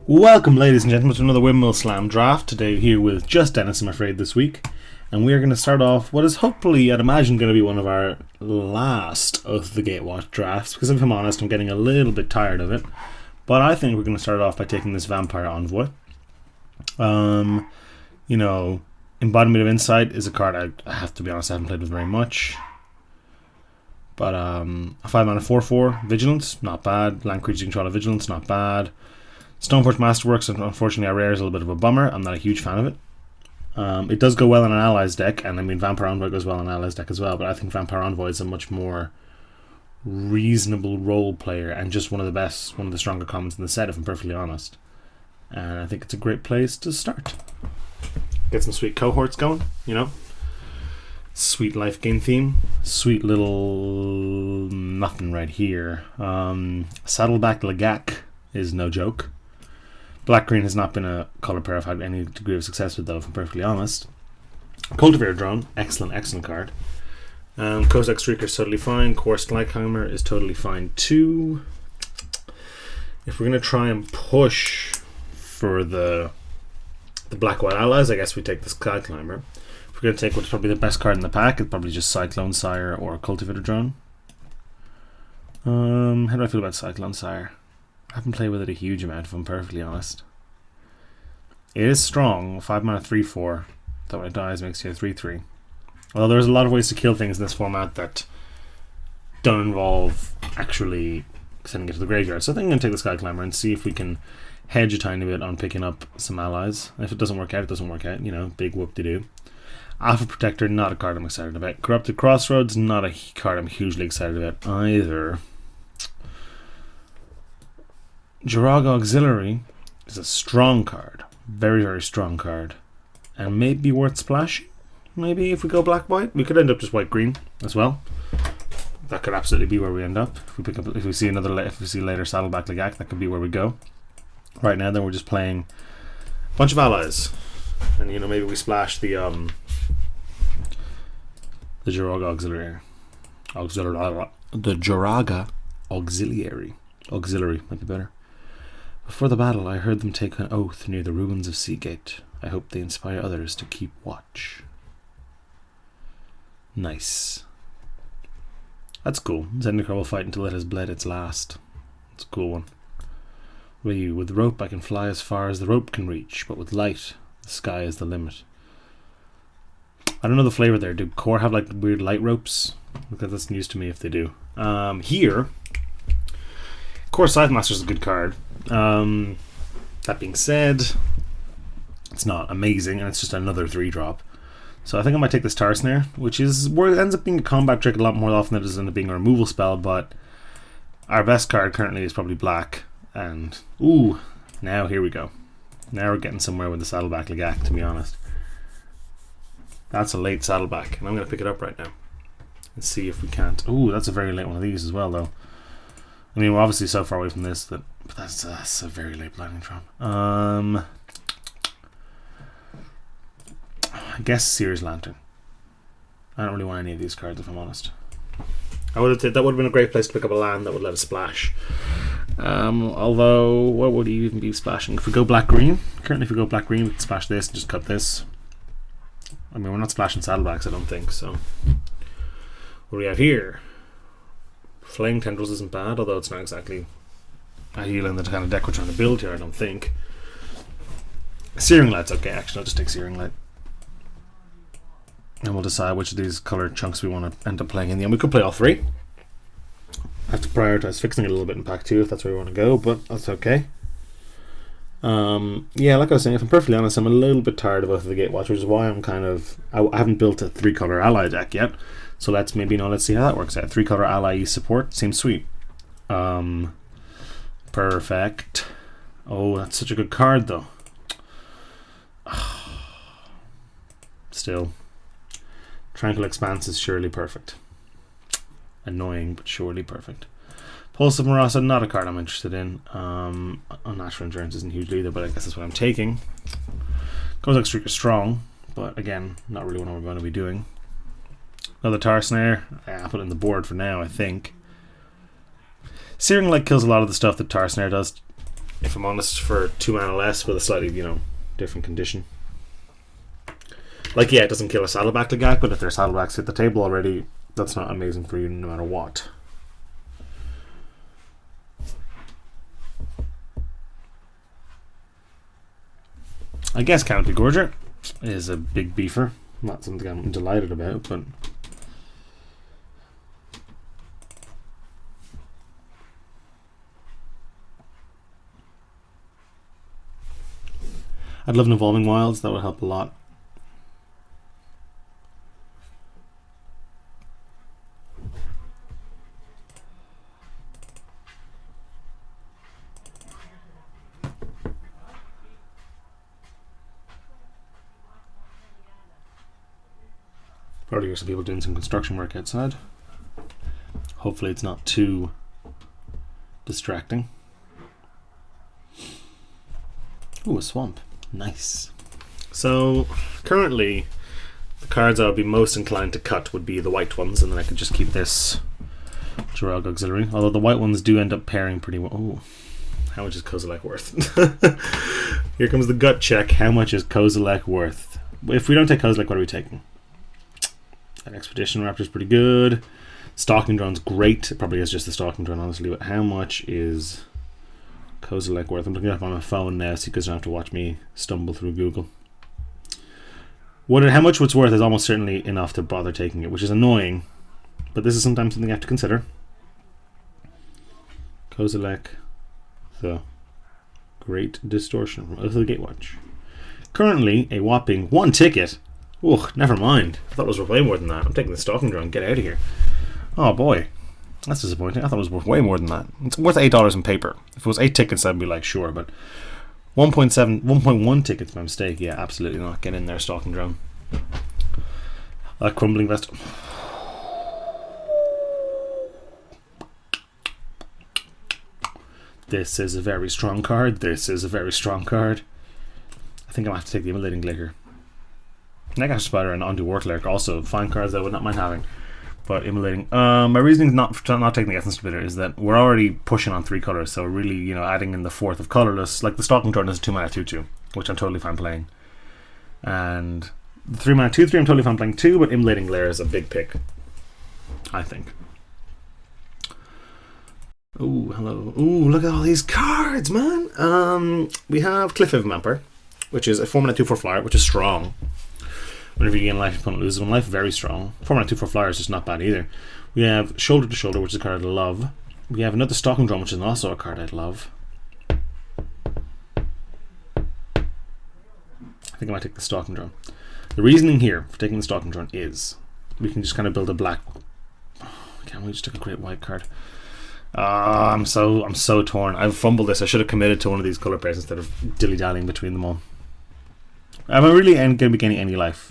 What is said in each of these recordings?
Welcome, ladies and gentlemen, to another Windmill Slam draft. Today, here with just Dennis, I'm afraid, this week. And we are going to start off what is hopefully, I'd imagine, going to be one of our last of the Gatewatch drafts. Because if I'm honest, I'm getting a little bit tired of it. But I think we're going to start off by taking this Vampire Envoy. Embodiment of Insight is a card I have to be honest, I haven't played with very much. But a 5-mana 4/4 Vigilance, not bad. Land Creature Control of Vigilance, not bad. Stoneforge Masterworks, unfortunately, our rare is a little bit of a bummer. I'm not a huge fan of it. It does go well in an Allies deck, and I mean Vampire Envoy goes well in an Allies deck as well, but I think Vampire Envoy is a much more reasonable role player and just one of the stronger commons in the set, if I'm perfectly honest. And I think it's a great place to start. Get some sweet cohorts going, you know. Sweet life game theme. Sweet little nothing right here. Saddleback Lagak is no joke. Black-green has not been a colour pair I've had any degree of success with, though, if I'm perfectly honest. Cultivator Drone, excellent card. Kozak Streaker is totally fine. Course Glycomber is totally fine too. If we're going to try and push for the black-white allies, I guess we take the Sky Climber. If we're going to take what's probably the best card in the pack, it's probably just Cyclone Sire or Cultivator Drone. How do I feel about Cyclone Sire? I haven't played with it a huge amount, if I'm perfectly honest. It is strong. 5-mana 3/4. That when it dies makes you a 3/3. Although there's a lot of ways to kill things in this format that don't involve actually sending it to the graveyard. So I think I'm going to take the Sky Climber and see if we can hedge a tiny bit on picking up some allies. And if it doesn't work out, it doesn't work out. You know, big whoop-de-doo. Alpha Protector, not a card I'm excited about. Corrupted Crossroads, not a card I'm hugely excited about either. Jiraga Auxiliary is a strong card. Very strong card. And maybe worth splashing? Maybe if we go black-white? We could end up just white-green as well. That could absolutely be where we end up. If we see later Saddleback Lagak, that could be where we go. Right now, then we're just playing a bunch of allies. And, maybe we splash the Jiraga Auxiliary. The Jiraga Auxiliary. Auxiliary might be better. Before the battle, I heard them take an oath near the ruins of Seagate. I hope they inspire others to keep watch. Nice. That's cool. Zendikar will fight until it has bled its last. It's a cool one. With rope I can fly as far as the rope can reach, but with light, the sky is the limit. I don't know the flavor there. Do Core have like weird light ropes? Because that's news to me if they do. Here, Core Scythemaster is a good card. That being said, it's not amazing, and it's just another 3-drop. So I think I might take this Tar Snare, which is where it ends up being a combat trick a lot more often than it does end up being a removal spell. But our best card currently is probably black. And now here we go. Now we're getting somewhere with the Saddleback Lagak, to be honest. That's a late Saddleback, and I'm going to pick it up right now and see if we can't. That's a very late one of these as well, though. I mean, we're obviously so far away from this but that's a very late Blinding Tron. I guess Seer's Lantern. I don't really want any of these cards, if I'm honest. That would have been a great place to pick up a land that would let us splash. Although, what would you even be splashing? If we go black-green, we can splash this and just cut this. I mean, we're not splashing Saddlebacks, I don't think, so. What do we have here? Flaying Tendrils isn't bad, although it's not exactly a heal in the kind of deck we're trying to build here, I don't think. Searing Light's okay, actually, I'll just take Searing Light. And we'll decide which of these colour chunks we want to end up playing in the end. We could play all 3. I have to prioritise fixing it a little bit in pack 2 if that's where we want to go, but that's okay. Yeah, like I was saying, if I'm perfectly honest, I'm a little bit tired of both of the Gatewatch, which is why I'm I haven't built a 3-colour ally deck yet. So let's see how that works out. 3-colour ally support seems sweet. Perfect. Oh, that's such a good card, though. Still, Tranquil Expanse is surely perfect. Annoying, but surely perfect. Pulse of Marasa, not a card I'm interested in. Unnatural Endurance isn't huge either, but I guess that's what I'm taking. Kozak Streak is strong, but again, not really what we're going to be doing. Another Tar Snare. I'll put it in the board for now, I think. Searing Light kills a lot of the stuff that Tar Snare does. if I'm honest, for 2 mana less with a slightly, you know, different condition. Like, yeah, it doesn't kill a Saddleback Legate, but if their Saddlebacks hit the table already, that's not amazing for you no matter what. I guess Canopy Gorger is a big beefer. Not something I'm delighted about, but I'd love an Evolving Wilds. That would help a lot. Probably hear some people doing some construction work outside. Hopefully it's not too distracting. Ooh, a swamp. Nice. So currently the cards I would be most inclined to cut would be the white ones, and then I could just keep this Jiraga Auxiliary. Although the white ones do end up pairing pretty well. Oh, how much is Kozilek worth? Here comes the gut check. How much is Kozilek worth? If we don't take Kozilek, what are we taking? An Expedition Raptor's pretty good. Stalking Drone's great. It probably is just the Stalking Drone, honestly. But how much is Kozilek worth? I'm looking it up on my phone now so you guys don't have to watch me stumble through Google. How much it's worth is almost certainly enough to bother taking it, which is annoying. But this is sometimes something I have to consider. Kozilek, the Great Distortion from Oath of the Gatewatch. Currently a whopping 1 ticket. Oh, never mind. I thought it was worth way more than that. I'm taking the Stalking Drone. Get out of here. Oh boy, that's disappointing. I thought it was worth way more than that. It's worth $8 in paper. If it was 8 tickets, I'd be like, sure. But 1.1 tickets by mistake. Yeah, absolutely not. Get in there, Stalking Drone. Crumbling Vest. This is a very strong card. This is a very strong card. I think I'm going to have to take the Immolating Glicker. Negash Spider and Undo Warcleric also fine cards I would not mind having. But Immolating. My reasoning not taking the Essence Splitter is that we're already pushing on 3 colors, so really, you know, adding in the 4th of colorless, like the Stalking Drone is a 2 mana 2/2, which I'm totally fine playing. And the 3 mana 2/3 I'm totally fine playing too, but Immolating Glare is a big pick, I think. Ooh, hello. Ooh, look at all these cards, man. We have Cliff-Haven Vampire, which is a 4 mana 2/4 flyer, which is strong. Whenever you gain life, your opponent loses 1 life. Very strong. 4 mana 2/4 flyer is just not bad either. We have Shoulder to Shoulder, which is a card I love. We have another Stalking Drone, which is also a card I'd love. I think I might take the Stalking Drone. The reasoning here for taking the Stalking Drone is we can just kind of build a black. Can't we just take a great white card? I'm so torn. I've fumbled this. I should have committed to one of these color pairs instead of dilly-dallying between them all. Am I really going to be gaining any life?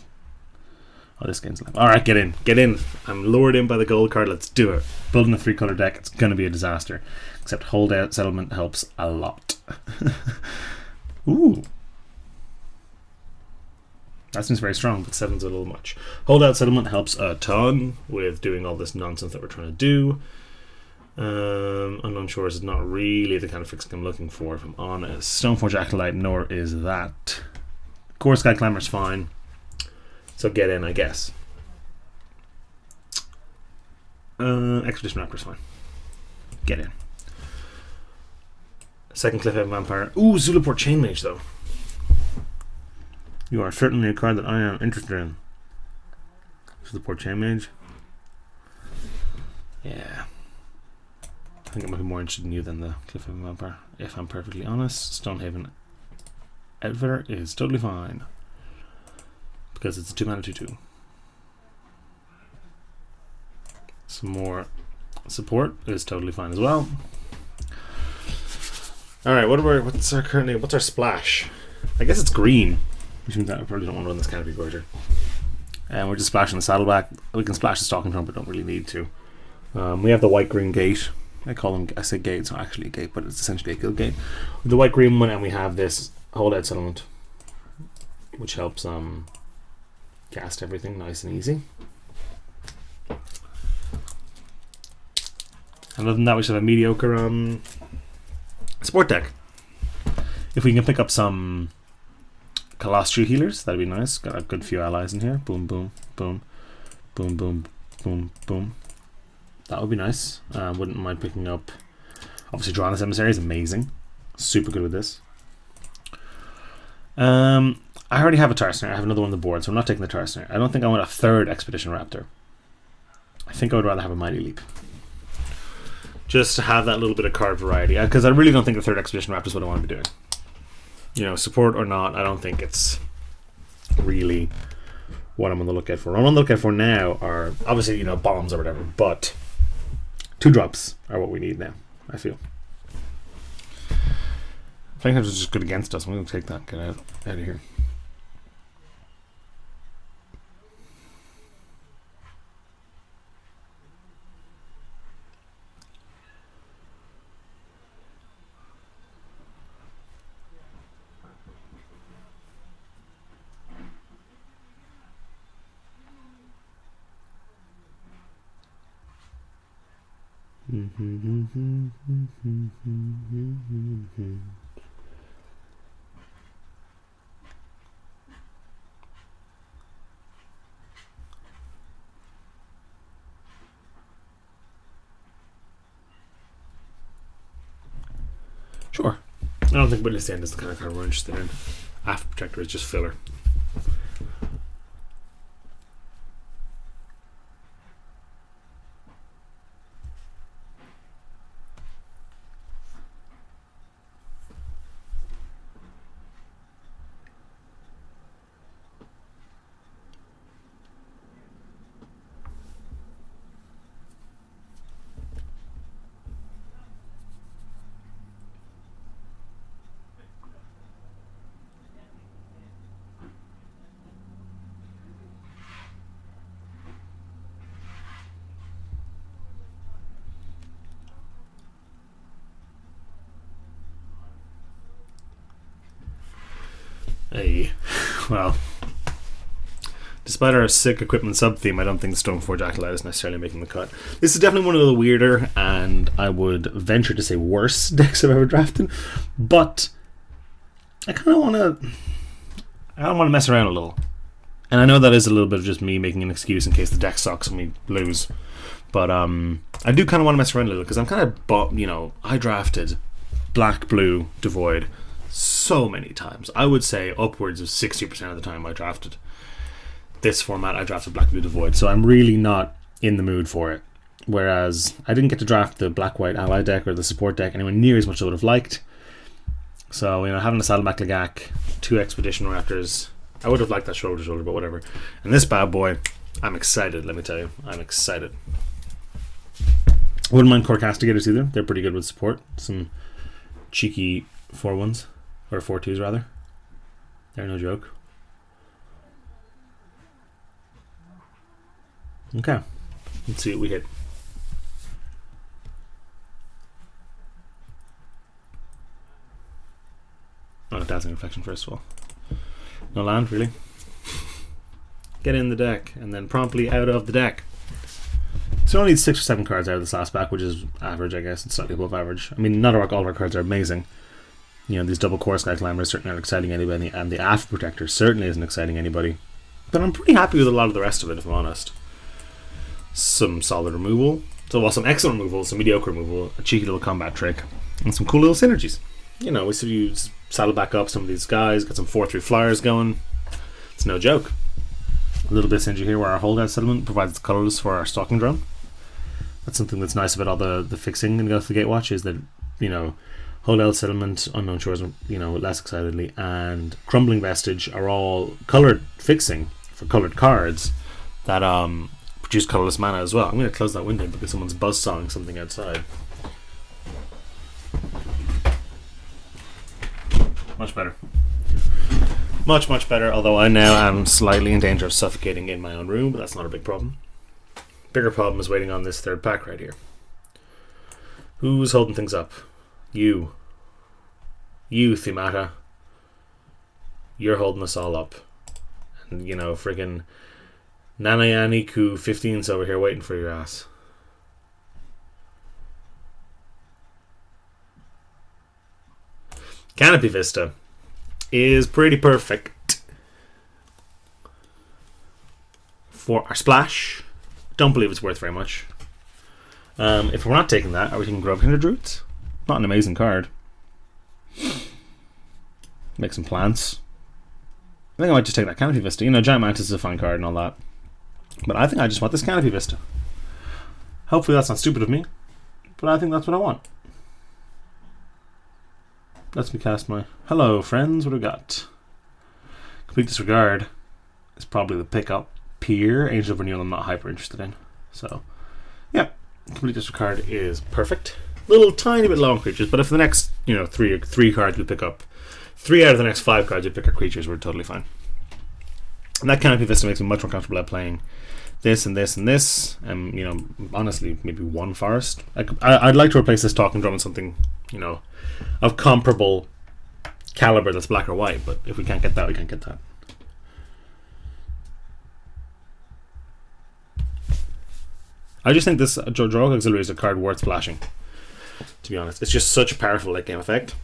Oh, this gains life. Alright, get in. Get in. I'm lured in by the gold card. Let's do it. Building a 3-color deck, it's going to be a disaster. Except Holdout Settlement helps a lot. Ooh. That seems very strong, but 7's a little much. Holdout Settlement helps a ton with doing all this nonsense that we're trying to do. Unknown Shores is not really the kind of fixing I'm looking for, if I'm honest. Stoneforge Acolyte, nor is that. Core Sky Clamor's fine. So get in, I guess. Expedition Raptor's fine. Get in. Second Cliff-Haven Vampire. Ooh, Zulaport Chainmage, though. You are certainly a card that I am interested in. Zulaport Chainmage. Yeah. I think I might be more interested in you than the Cliff-Haven Vampire, if I'm perfectly honest. Stonehaven Outfitter is totally fine. Because it's a 2 mana 2/2. Some more support is totally fine as well. Alright, what's our splash? I guess it's green, which means that I probably don't want to run this Canopy Gorger. And we're just splashing the Saddleback. We can splash the Stalking Drone, but don't really need to. We have the white-green gate. I say gate, it's not actually a gate, but it's essentially a guild gate. The white-green one, and we have this Holdout Settlement, which helps cast everything nice and easy. And other than that, we should have a mediocre support deck. If we can pick up some Colostri healers, that'd be nice. Got a good few allies in here. Boom, boom, boom, boom, boom, boom, boom. That would be nice. Wouldn't mind picking up. Obviously, Drana's Emissary is amazing. Super good with this. I already have a Tarsnare. I have another one on the board, so I'm not taking the Tarsnare. I don't think I want a third Expedition Raptor. I think I would rather have a Mighty Leap. Just to have that little bit of card variety. Because I really don't think the third Expedition Raptor is what I want to be doing. You know, support or not, I don't think it's really what I'm on the lookout for. What I'm on the lookout for now are, obviously, you know, bombs or whatever, but 2 drops are what we need now, I feel. Flankers is just good against us. I'm going to take that. Get out of here. Sure. I don't think Witness End is the kind of card we're interested in. After Protector is just filler. Hey, well, despite our sick equipment sub-theme, I don't think Stoneforge Acolyte is necessarily making the cut. This is definitely one of the weirder, and I would venture to say worse decks I've ever drafted, but I kind of want to mess around a little. And I know that is a little bit of just me making an excuse in case the deck sucks and we lose. But I do kind of want to mess around a little, because I'm kind of, you know, I drafted black, blue, devoid so many times. I would say upwards of 60% of the time I drafted this format, I drafted black, blue, devoid. So I'm really not in the mood for it. Whereas I didn't get to draft the black-white ally deck or the support deck anywhere near as much as I would have liked. So, you know, having a Saddleback Lagak, 2 Expedition Raptors, I would have liked that shoulder to shoulder, but whatever. And this bad boy, I'm excited, let me tell you. I'm excited. Wouldn't mind Core Castigators either. They're pretty good with support. Some cheeky 4-1s. Or 4-2s rather. They're no joke. Okay. Let's see what we hit. Oh, Dazzling Reflection first of all. No land, really? Get in the deck, and then promptly out of the deck. So only 6 or 7 cards out of this last pack, which is average, I guess. It's slightly above average. I mean, not all of our cards are amazing. You know, these double core Sky Climbers certainly aren't exciting anybody, and the Aft Protector certainly isn't exciting anybody. But I'm pretty happy with a lot of the rest of it, if I'm honest. Some solid removal. So, well, some excellent removal, some mediocre removal, a cheeky little combat trick, and some cool little synergies. You know, we should use saddle back up some of these guys, get some 4-3 flyers going. It's no joke. A little bit of synergy here where our holdout settlement provides the colours for our stalking drone. That's something that's nice about all the fixing in Go for the Gatewatch, is that, you know, Holdout Settlement, Unknown Shores, you know, less excitedly, and Crumbling Vestige are all coloured fixing for coloured cards that produce colourless mana as well. I'm going to close that window because someone's buzzsawing something outside. Much better. Much, much better, although I now am slightly in danger of suffocating in my own room, but that's not a big problem. Bigger problem is waiting on this third pack right here. Who's holding things up? You, Themata. You're holding us all up. And, you know, friggin' Nanayaniku 15's over here waiting for your ass. Canopy Vista is pretty perfect for our splash. Don't believe it's worth very much. If we're not taking that, are we taking Grove Kindred Roots? Not an amazing card. Make some plants. I think I might just take that Canopy Vista. You know, Giant Mantis is a fine card and all that. But I think I just want this Canopy Vista. Hopefully that's not stupid of me. But I think that's what I want. Let's me cast my... Hello, friends. What do we got? Complete Disregard is probably the pickup. Pier. Angel of Renewal I'm not hyper interested in. So, yeah. Complete Disregard is perfect. Little tiny bit low on creatures, but if the next, you know, three cards we pick up, 3 out of the next 5 cards we pick up creatures, we're totally fine. And that Canopy Vista makes me much more comfortable at playing this and this and this, and, you know, honestly, maybe one forest. I'd like to replace this Talking Drum with something, you know, of comparable caliber that's black or white, but if we can't get that, we can't get that. I just think this Jorok Auxiliary is a card worth splashing, to be honest. It's just such a powerful late game effect.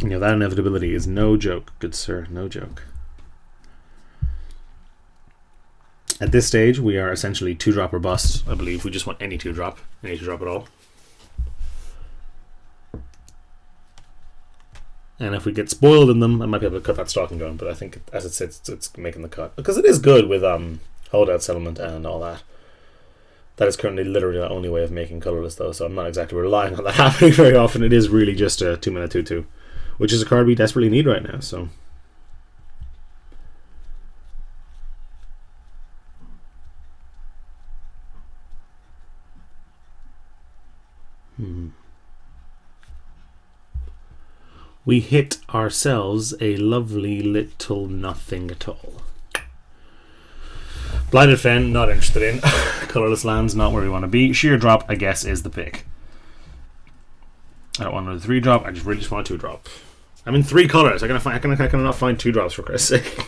You know, that inevitability is no joke, good sir, no joke. At this stage, we are essentially 2-drop or bust, I believe. We just want any 2-drop, any 2-drop at all. And if we get spoiled in them, I might be able to cut that Stalking Gun, but I think as it sits, it's making the cut. Because it is good with Holdout Settlement and all that. That is currently literally the only way of making colorless, though, so I'm not exactly relying on that happening very often. It is really just a 2-mana 2/2, which is a card we desperately need right now, so... We hit ourselves a lovely little nothing at all. Blinded Fen, not interested in. Colorless lands, not where we want to be. Sheer Drop, I guess, is the pick. I don't want another 3-drop, I really just want a 2-drop. I'm in 3 colors, I cannot find 2-drops for Christ's sake.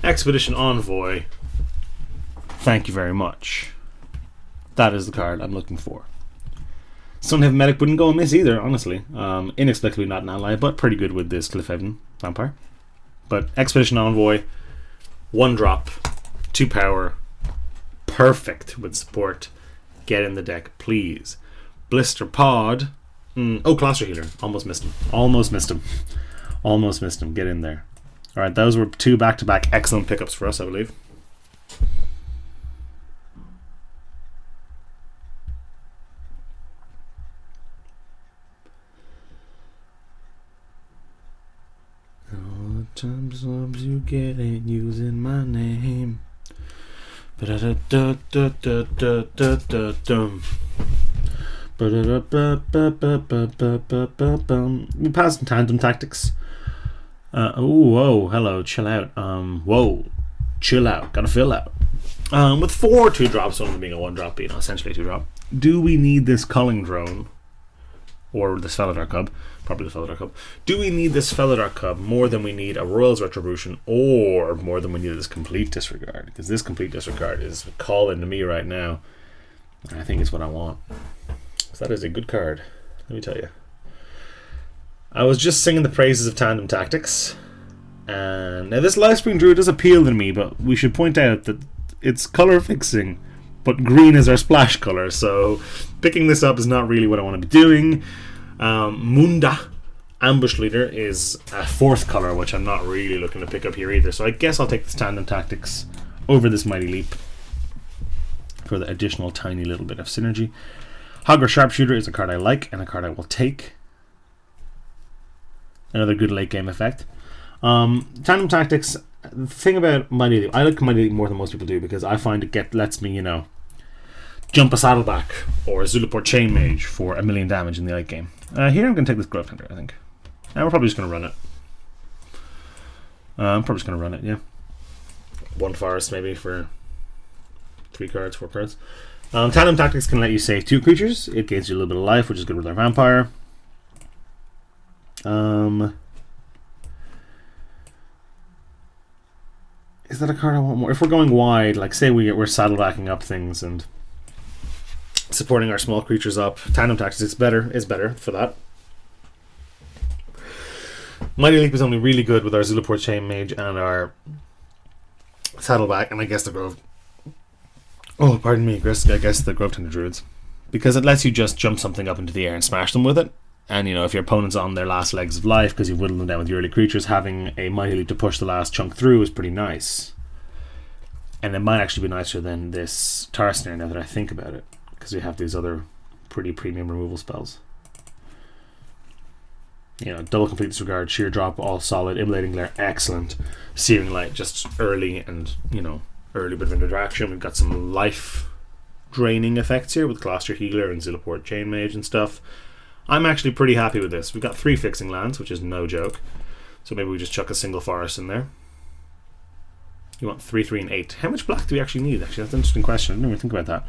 Expedition Envoy. Thank you very much. That is the card I'm looking for. Sunhaven Medic wouldn't go amiss either, honestly. Inexplicably not an ally, but pretty good with this Cliffhaven Vampire. But Expedition Envoy, 1-drop, 2 power, perfect with support. Get in the deck, please. Blister Pod. Oh, Cluster Healer. Almost missed him. Almost missed him. Almost missed him. Get in there. Alright, those were 2 back-to-back excellent pickups for us, I believe. All the time subs you get ain't using my name. We passed Tandem Tactics. Whoa, hello, chill out. Whoa, chill out, gotta fill out. With 4 2-drops, one of them being a 1-drop, being essentially a 2-drop. Do we need this Culling Drone? Or this Felidar Cub? Probably the Felidar Cub. Do we need this Felidar Cub more than we need a Royal's Retribution, or more than we need this Complete Disregard? Because this Complete Disregard is calling to me right now, and I think it's what I want. So that is a good card, let me tell you. I was just singing the praises of Tandem Tactics, and now this Lifespring Druid does appeal to me, but we should point out that it's color fixing, but green is our splash color, so picking this up is not really what I want to be doing. Munda, Ambush Leader, is a 4th color, which I'm not really looking to pick up here either, so I guess I'll take this Tandem Tactics over this Mighty Leap for the additional tiny little bit of synergy. Hogger Sharpshooter is a card I like and a card I will take. Another good late game effect. Tandem Tactics. The thing about Mighty Leap, I like Mighty Leap more than most people do because I find it lets me, jump a Saddleback or a Zulaport Chain Mage for 1,000,000 damage in the late game. Here I'm going to take this Grove Tender, I think. And we're probably just going to run it. I'm probably just going to run it, yeah. 1 Forest maybe for 3 cards, 4 cards. Tandem Tactics can let you save 2 creatures. It gains you a little bit of life, which is good with our Vampire. Is that a card I want more? If we're going wide, like say we're saddlebacking up things and supporting our small creatures up, Tandem Tactics is better for that. Mighty Leap is only really good with our Zulaport Chain Mage and our Saddleback, and I guess the Grove. Oh, pardon me, I guess the Grove Tender Druids, because it lets you just jump something up into the air and smash them with it. And if your opponent's on their last legs of life because you've whittled them down with your early creatures, having a Mighty Leap to push the last chunk through is pretty nice. And it might actually be nicer than this Tar Snare now that I think about it, because we have these other pretty premium removal spells. Double Complete Disregard, Sheer Drop, all solid. Immolating Glare, excellent. Searing Light, just early and, early bit of interaction. We've got some life draining effects here with Cluster Healer and Zulaport Chain Mage and stuff. I'm actually pretty happy with this. We've got 3 fixing lands, which is no joke. So maybe we just chuck a single forest in there. You want 3, 3, and 8. How much black do we actually need? Actually, that's an interesting question. I didn't even think about that.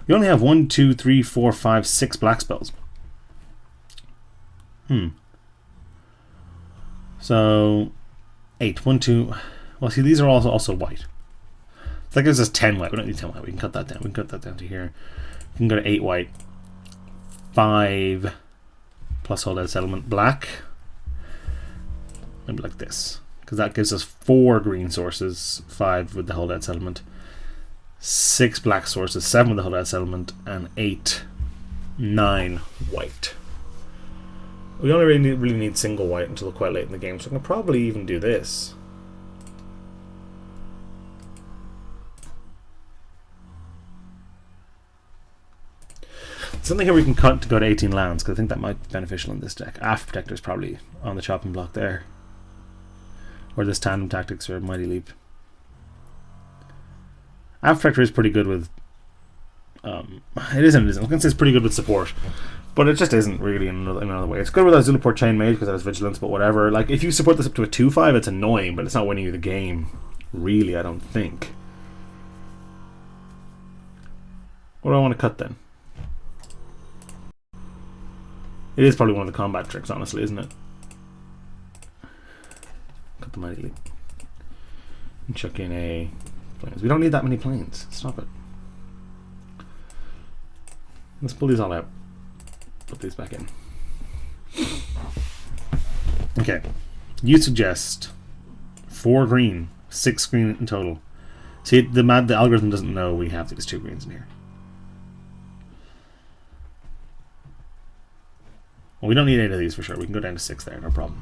We only have 1, 2, 3, 4, 5, 6 black spells. So 8, 1, 2. Well, see, these are also white. That gives us 10 white. We don't need 10 white. We can cut that down. We can cut that down to here. We can go to 8 white. 5 plus Holdout Settlement black. Maybe like this, because that gives us 4 green sources, 5 with the Holdout Settlement, 6 black sources, 7 with the Holdout Settlement, and 8, 9 white. We only really need single white until quite late in the game, so I can probably even do this. Something here we can cut to go to 18 lands, because I think that might be beneficial in this deck. After Protector is probably on the chopping block there. Or this Tandem Tactics or Mighty Leap. After Protector is pretty good with... it isn't. I was going to say it's pretty good with support. But it just isn't really in another way. It's good with our Zulaport Chain Mage because it has Vigilance, but whatever. Like, if you support this up to a 2-5, it's annoying, but it's not winning you the game. Really, I don't think. What do I want to cut then? It is probably one of the combat tricks, honestly, isn't it? Cut the Mighty Leap. And chuck in a planes. We don't need that many planes. Stop it. Let's pull these all out. Put these back in. Okay. You suggest 4 green, 6 green in total. See, the algorithm doesn't know we have these 2 greens in here. Well, we don't need 8 of these for sure. We can go down to 6 there, no problem.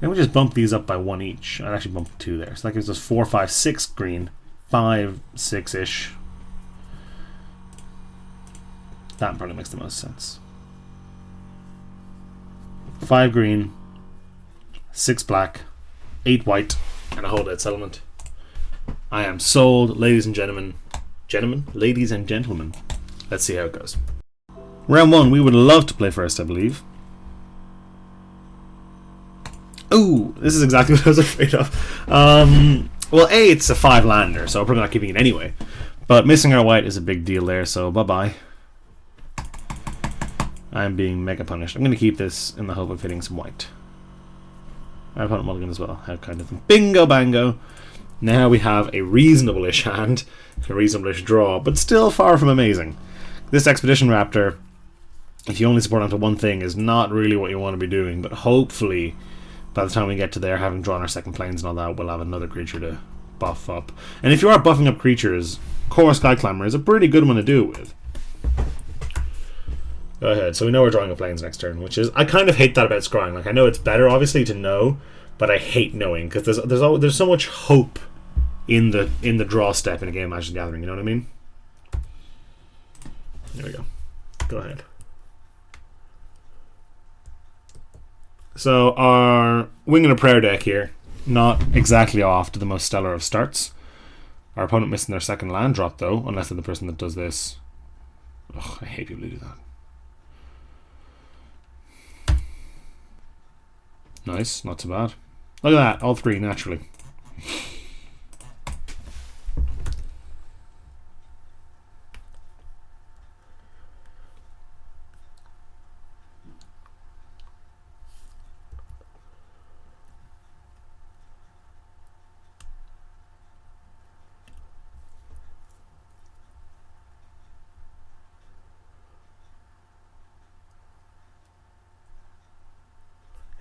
Then we just bump these up by 1 each. I'd actually bump 2 there. So that gives us 4, 5, 6 green. 5, 6-ish. That probably makes the most sense. 5 green, 6 black, 8 white, and a Holdout Settlement. I am sold, ladies and gentlemen. Ladies and gentlemen. Let's see how it goes. Round 1, we would love to play first, I believe. Ooh, this is exactly what I was afraid of. Well, A, it's a 5-lander, so we're probably not keeping it anyway. But missing our white is a big deal there, so bye-bye. I'm being mega punished. I'm going to keep this in the hope of hitting some white. I have a mulligan as well. How kind of them. Bingo bango. Now we have a reasonable-ish hand, a reasonable-ish draw, but still far from amazing. This Expedition Raptor, if you only support onto one thing, is not really what you want to be doing, but hopefully by the time we get to there, having drawn our second planes and all that, we'll have another creature to buff up. And if you are buffing up creatures, Core Sky Climber is a pretty good one to do it with. Go ahead. So we know we're drawing a planes next turn, which is... I kind of hate that about scrying. Like, I know it's better, obviously, to know, but I hate knowing, because there's so much hope in the draw step in a game of Magic the Gathering. You know what I mean? There we go. Go ahead. So our Wing and a Prayer deck here, not exactly off to the most stellar of starts. Our opponent missing their second land drop though, unless they're the person that does this. Ugh, I hate people who do that. Nice, not too bad. Look at that, all three naturally.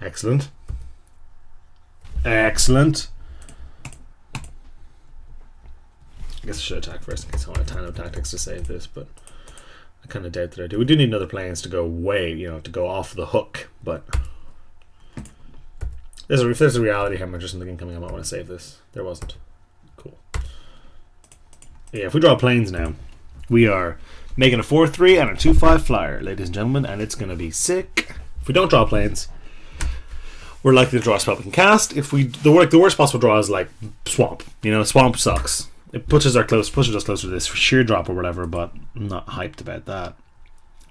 Excellent. Excellent. I guess I should attack first in case I want a ton of tactics to save this, but I kind of doubt that I do. We do need another planes to go way, to go off the hook, but if there's a reality hammer just in the game coming, I might want to save this. There wasn't. Cool. Yeah, if we draw planes now, we are making a 4-3 and a 2-5 flyer, ladies and gentlemen, and it's going to be sick. If we don't draw planes, we're likely to draw a spell we can cast. If we the worst possible draw is like swamp. Swamp sucks. It pushes us closer to this sheer drop or whatever, but I'm not hyped about that.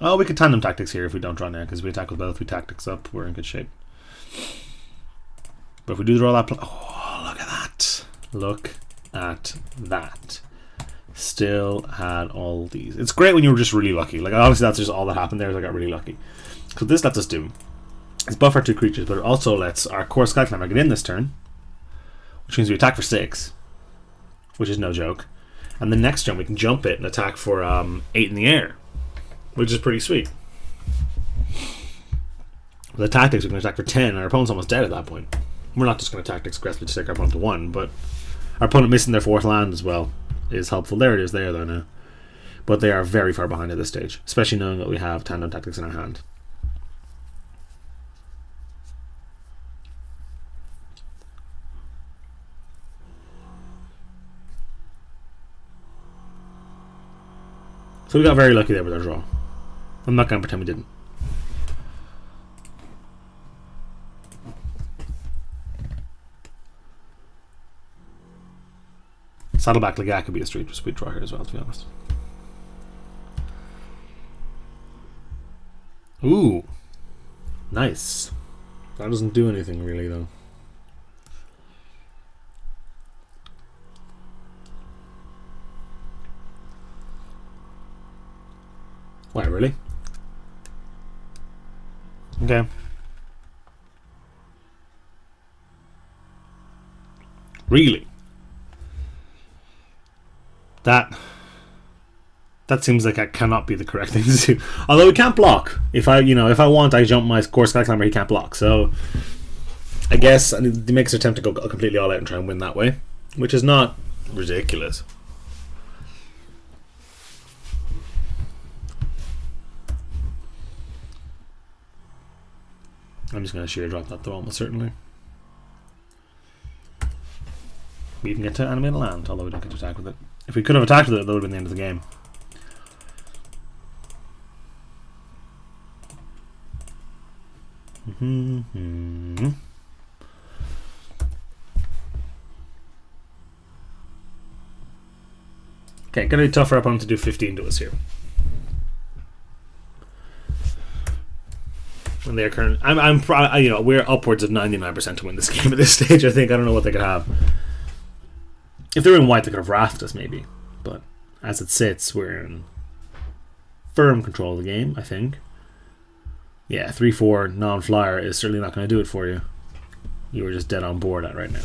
Oh, we could tandem tactics here if we don't draw now, because we attack with both, we tactics up, we're in good shape. But if we do draw that oh, look at that. Look at that. Still had all these. It's great when you were just really lucky. Like, obviously that's just all that happened there is I got really lucky. Because this lets us do is buff our 2 creatures, but it also lets our core Skyclimber get in this turn, which means we attack for 6, which is no joke. And the next turn we can jump it and attack for 8 in the air, which is pretty sweet. With the tactics we can attack for 10, and our opponent's almost dead at that point. We're not just going to tactics aggressively to take our opponent to 1, but our opponent missing their 4th land as well is helpful. There it is, there though now. But they are very far behind at this stage, especially knowing that we have tandem tactics in our hand. So we got very lucky there with our draw. I'm not going to pretend we didn't. Saddleback Legak could be a sweet draw here as well, to be honest. Ooh. Nice. That doesn't do anything really though. Why, really? Okay. Really? That seems like it cannot be the correct thing to do. Although we can't block. If I want, I jump my core Skyclimber, he can't block. So I guess it makes an attempt to go completely all out and try and win that way, which is not ridiculous. I'm just going to sheer drop that though, almost certainly. We even get to animate a land, although we don't get to attack with it. If we could have attacked with it, that would have been the end of the game. Okay, gonna be tough for our opponent to do 15 to us here. When they're current, we're upwards of 99% to win this game at this stage. I think I don't know what they could have. If they were in white, they could have wrathed us maybe, but as it sits, we're in firm control of the game. I think. Yeah, 3/4 non-flyer is certainly not going to do it for you. You were just dead on board at right now.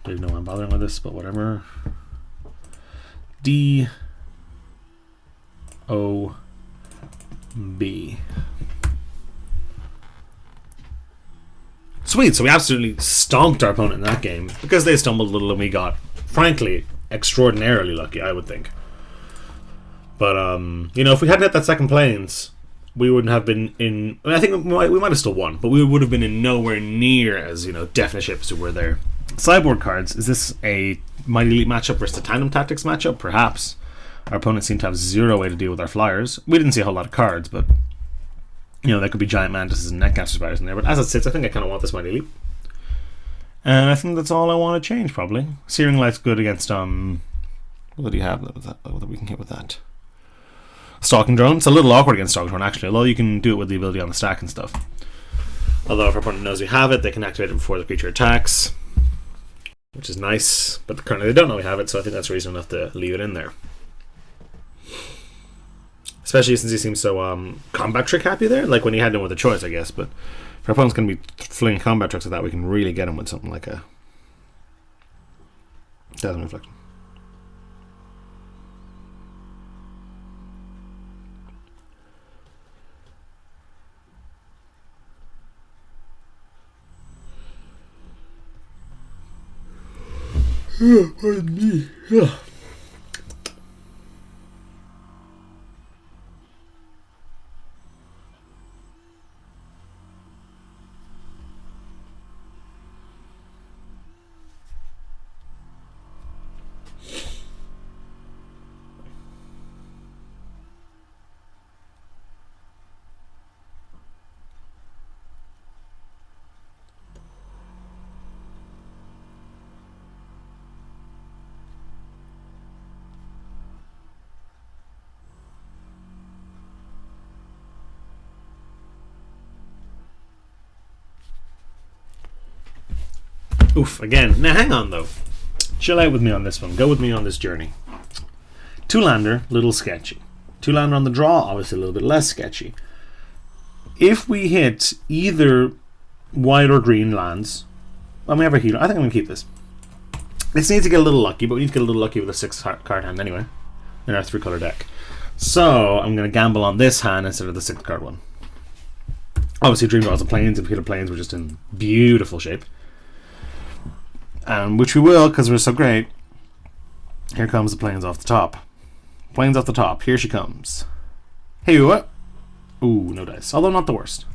Don't even know why I'm bothering with this, but whatever. D O B. Sweet, so we absolutely stomped our opponent in that game because they stumbled a little and we got, frankly, extraordinarily lucky, I would think. But if we hadn't hit that second planes, we wouldn't have been in. I think we might have still won, but we would have been in nowhere near as definite shape as we were there. Sideboard cards. Is this a Mighty Elite matchup versus a Tandem Tactics matchup? Perhaps. Our opponents seem to have zero way to deal with our flyers. We didn't see a whole lot of cards, but there could be giant mantises and netcaster spiders in there. But as it sits, I think I kind of want this Mighty Elite, and I think that's all I want to change. Probably Searing Light's good against what do you have that we can hit with that? Stalking Drone. It's a little awkward against Stalking Drone actually, although you can do it with the ability on the stack and stuff. Although if our opponent knows we have it, they can activate it before the creature attacks, which is nice. But currently they don't know we have it, so I think that's reason enough to leave it in there. Especially since he seems so combat trick happy there, like when he had no other choice, I guess. But if our opponent's going to be flinging combat tricks like that, we can really get him with something like a Dazzling Reflection. Pardon me. Oof, again. Now hang on though. Chill out with me on this one. Go with me on this journey. 2-lander, little sketchy. 2-lander on the draw, obviously a little bit less sketchy. If we hit either white or green lands, well, we have a healer. I think I'm going to keep this. This needs to get a little lucky, but we need to get a little lucky with a 6-card hand anyway in our 3-color deck. So I'm going to gamble on this hand instead of the 6-card one. Obviously, Dream Draws and Plains. If we hit a Plains, we're just in beautiful shape. Which we will, because we're so great. Here comes the Plains off the top. Plains off the top. Here she comes. Hey, what? Ooh, no dice. Although not the worst.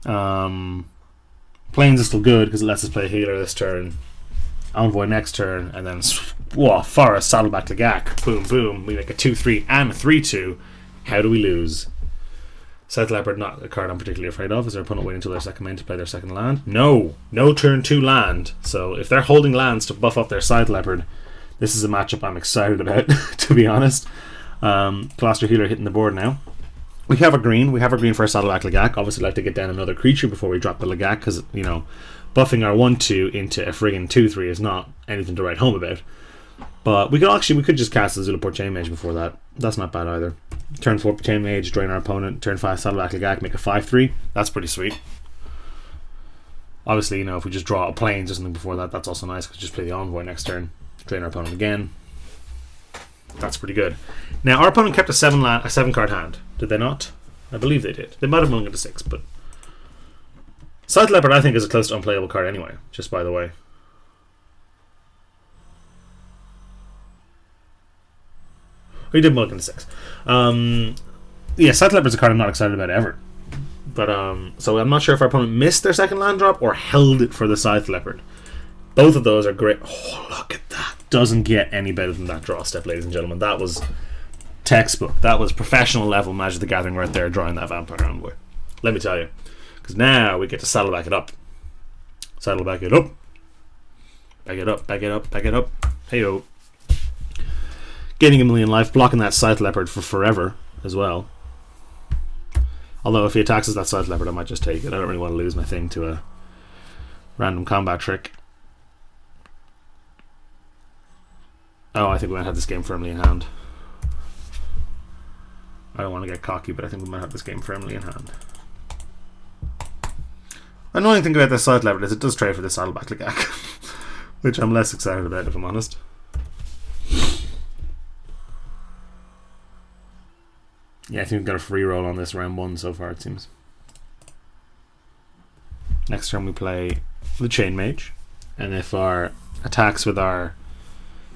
Plains is still good because it lets us play Healer this turn, Envoy next turn, and then Forest, Saddleback Lagak. Boom, boom. We make a 2-3 and a 3-2. How do we lose? South Leopard, not a card I'm particularly afraid of. Is their opponent waiting until their second main to play their second land? No turn 2 land. So if they're holding lands to buff up their South Leopard, this is a matchup I'm excited about, to be honest. Colossal Healer hitting the board now. We have a green. We have a green for our Saddleback Lagak. Obviously, like to get down another creature before we drop the Lagak, because buffing our 1-2 into a friggin' 2-3 is not anything to write home about. But we could just cast the Zulaport Chain Mage before that. That's not bad either. Turn 4 Chain Mage, drain our opponent. Turn 5 Saddleback Lagak, make a 5-3. That's pretty sweet. Obviously, if we just draw a Plains or something before that, that's also nice, because just play the Envoy next turn. Drain our opponent again. That's pretty good. Now, our opponent kept a 7-card hand. Did they not? I believe they did. They might have moved into 6, but South Leopard, I think, is a close to unplayable card anyway, just by the way. Oh, he did move into 6. Yeah, South Leopard's a card I'm not excited about ever. But so I'm not sure if our opponent missed their second land drop or held it for the South Leopard. Both of those are great. Oh, look at that. Doesn't get any better than that draw step, ladies and gentlemen. That was textbook. That was professional level Magic the Gathering right there, drawing that Vampire Envoy. Let me tell you. Because now we get to saddleback it up. Saddleback it up. Back it up, back it up, back it up. Hey-o. Gaining a million life, blocking that South Leopard for forever as well. Although if he attacks us that South Leopard, I might just take it. I don't really want to lose my thing to a random combat trick. Oh, I think we might have this game firmly in hand. I don't want to get cocky, but I think we might have this game firmly in hand. The annoying thing about this South Leopard is it does trade for this Saddleback Lagak, which I'm less excited about, if I'm honest. Yeah, I think we've got a free roll on this round 1 so far, it seems. Next turn we play the Chain Mage, and if our attacks with our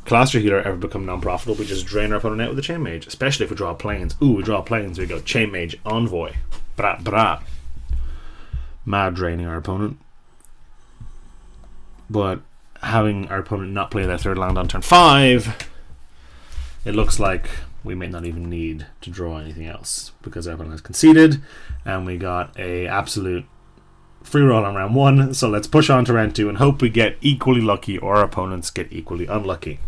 Cluster Healer ever become non-profitable, we just drain our opponent out with a Chain Mage. Especially if we draw planes. Ooh, we draw planes, we go Chain Mage, Envoy. Brat brat. Mad draining our opponent. But having our opponent not play their third land on turn 5, it looks like we may not even need to draw anything else because our opponent has conceded and we got a absolute free roll on round 1. So let's push on to round 2 and hope we get equally lucky or our opponents get equally unlucky.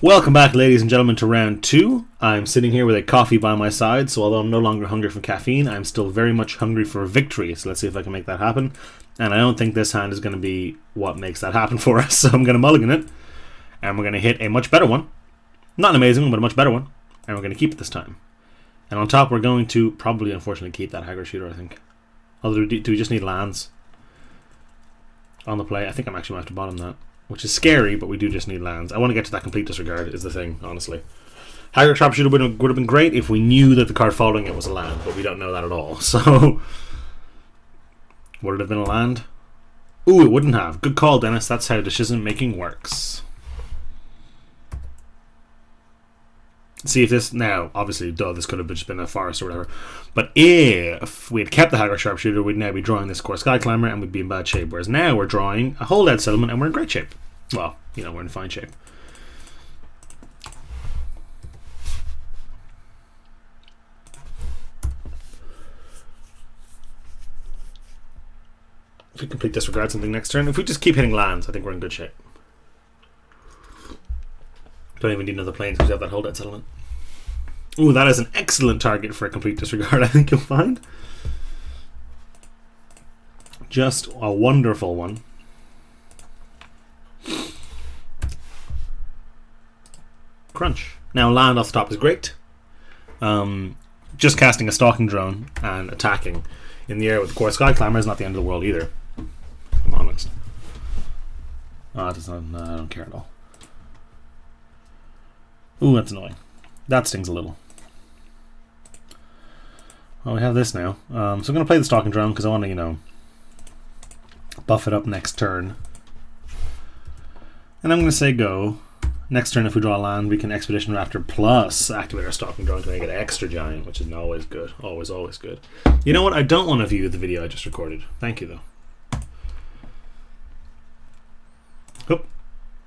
Welcome back, ladies and gentlemen, to round 2. I'm sitting here with a coffee by my side, so although I'm no longer hungry for caffeine, I'm still very much hungry for a victory. So let's see if I can make that happen. And I don't think this hand is going to be what makes that happen for us. So I'm going to mulligan it. And we're going to hit a much better one. Not an amazing one, but a much better one. And we're going to keep it this time. And on top, we're going to probably, unfortunately, keep that Haggard Shooter, I think. Although, do we just need lands on the play? I think I'm actually going to have to bottom that. Which is scary, but we do just need lands. I want to get to that complete disregard, is the thing, honestly. Haggard Sharpshooter would have been great if we knew that the card following it was a land, but we don't know that at all. So, would it have been a land? Ooh, it wouldn't have. Good call, Dennis. That's how decision making works. See if this... Now, obviously, duh, this could have just been a forest or whatever. But if we had kept the Haggard Sharpshooter, we'd now be drawing this Core Sky Climber and we'd be in bad shape. Whereas now we're drawing a Holdout Settlement and we're in great shape. Well, you know, we're in fine shape. If we complete disregard something next turn, if we just keep hitting lands, I think we're in good shape. Don't even need another planes because we have that Holdout Settlement. Ooh, that is an excellent target for a complete disregard, I think you'll find. Just a wonderful one. Crunch. Now, land off the top is great. Just casting a Stalking Drone and attacking in the air with the Core Sky Climber is not the end of the world either. I'm honest. Oh, it doesn't, I don't care at all. Ooh, that's annoying. That stings a little. Well, we have this now. So I'm going to play the Stalking Drone because I want to, you know, buff it up next turn. And I'm going to say go. Next turn, if we draw a land, we can Expedition Raptor plus activate our Stalking Drone to make it extra giant, which is always good. Always, always good. You know what? I don't want to view the video I just recorded. Thank you, though. Oop.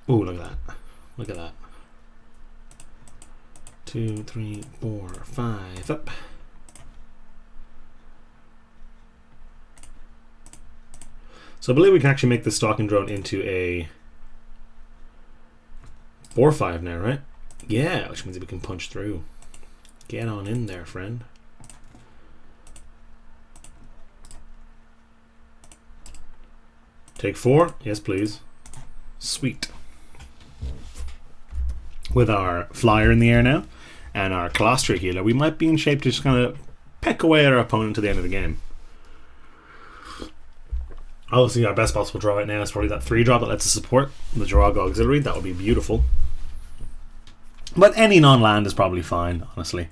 Ooh, look at that. Look at that. 2, 3, 4, 5, up. So I believe we can actually make this Stalking Drone into a 4/5 now, right? Yeah, which means we can punch through. Get on in there, friend. Take 4, yes please. Sweet. With our flyer in the air now and our Cluster Healer, we might be in shape to just kind of peck away at our opponent to the end of the game. Obviously, our best possible draw right now is probably that 3-drop that lets us support the Jiraga Auxiliary. That would be beautiful. But any non-land is probably fine, honestly.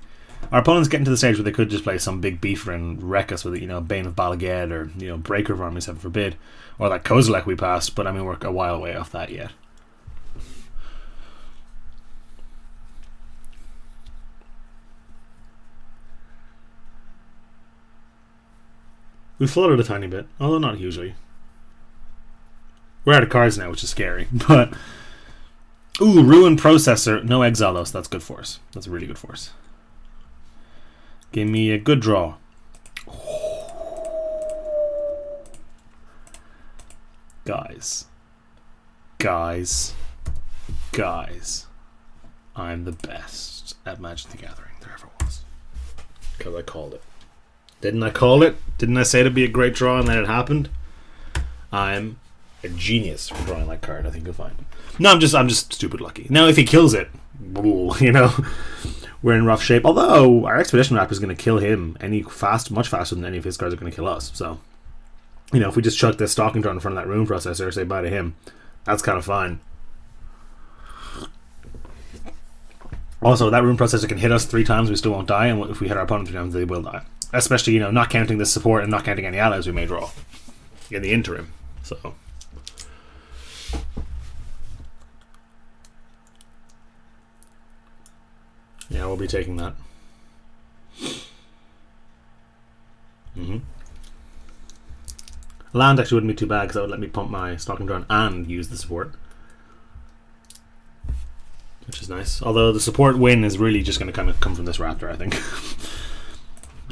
Our opponent's getting to the stage where they could just play some big beefer and wreck us with it, you know, Bane of Balaged or, you know, Breaker of Armies, heaven forbid. Or that Kozilek we passed, but I mean, we're a while away off that yet. We floated a tiny bit, although not hugely. We're out of cards now, which is scary, but... Ooh, Ruin Processor, no Exilos, that's good for us. That's a really good for us. Give me a good draw. Guys. I'm the best at Magic the Gathering there ever was. Because I called it. Didn't I call it? Didn't I say it'd be a great draw and then it happened? I'm a genius for drawing that card, I think you'll find. No, I'm just stupid lucky. Now if he kills it, you know, we're in rough shape. Although our Expedition Raptor is going to kill him much faster than any of his cards are going to kill us. So, you know, if we just chuck this Stalking Drone in front of that Rune Processor, say bye to him, that's kind of fine. Also, that Rune Processor can hit us 3 times, we still won't die, and if we hit our opponent 3 times, they will die. Especially, you know, not counting the support and not counting any allies we may draw in the interim. So, probably taking that. Land actually wouldn't be too bad because that would let me pump my Stalking Drone and use the support, which is nice. Although the support win is really just going to kind of come from this Raptor, I think.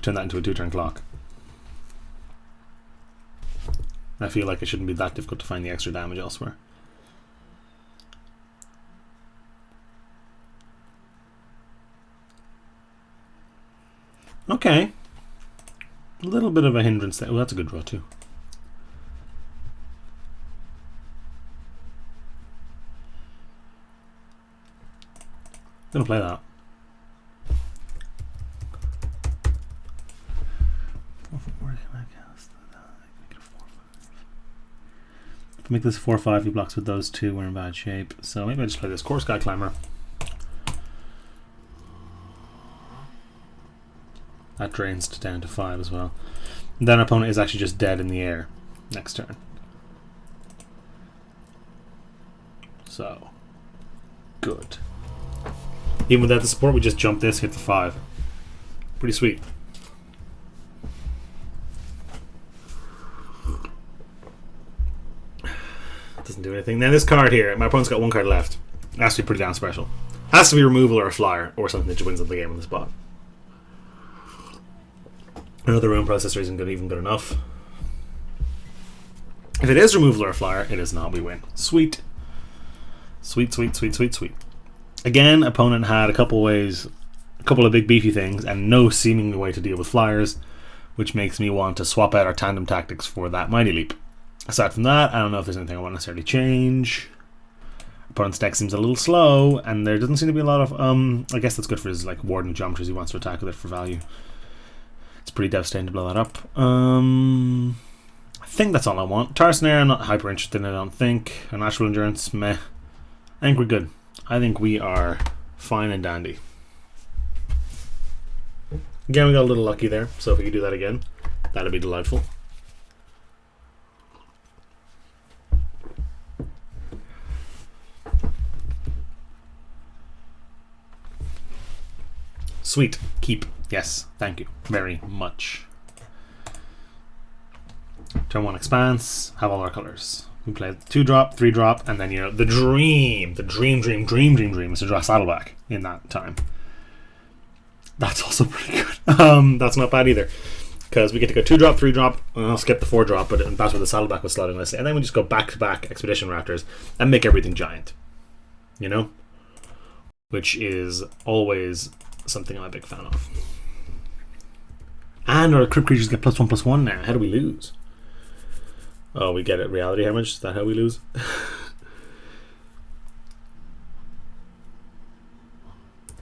Turn that into a 2-turn clock. I feel like it shouldn't be that difficult to find the extra damage elsewhere. Okay. A little bit of a hindrance there. Oh, that's a good draw too. Gonna play that. If I make this 4/5, he blocks with those two. We're in bad shape. So maybe I just play this Core Sky Climber. That drains down to 5 as well. And then our opponent is actually just dead in the air next turn. So good. Even without the support, we just jump this, hit the 5. Pretty sweet. Doesn't do anything. Now this card here, my opponent's got one card left. It has to be pretty damn special. Has to be removal or a flyer or something that just wins up the game on the spot. Another rune processor isn't even good enough. If it is removal or a flyer, it is not. We win. Sweet. Sweet, sweet, sweet, sweet, sweet. Again, opponent had a couple of big beefy things and no seeming way to deal with flyers, which makes me want to swap out our tandem tactics for that Mighty Leap. Aside from that, I don't know if there's anything I want to necessarily change. Opponent's deck seems a little slow, and there doesn't seem to be a lot of I guess that's good for his like Warden Geometries. He wants to attack with it for value. It's pretty devastating to blow that up. I think that's all I want. Tar Snare, I'm not hyper interested in, I don't think. A Natural Endurance, meh. I think we're good. I think we are fine and dandy. Again, we got a little lucky there, so if we could do that again, that'd be delightful. Sweet. Keep. Yes, thank you very much. Turn 1 expanse, have all our colors. We play 2-drop, 3-drop, and then, you know, the dream is to draw Saddleback in that time. That's also pretty good. That's not bad either, because we get to go 2-drop, 3-drop, and I'll skip the 4-drop, but that's where the Saddleback was slotting nicely. And then we just go back-to-back Expedition Raptors and make everything giant, you know? Which is always something I'm a big fan of. And our Crypt Creatures get +1/+1 now. How do we lose? Oh, we get it. Reality Hemorrhage? Is that how we lose?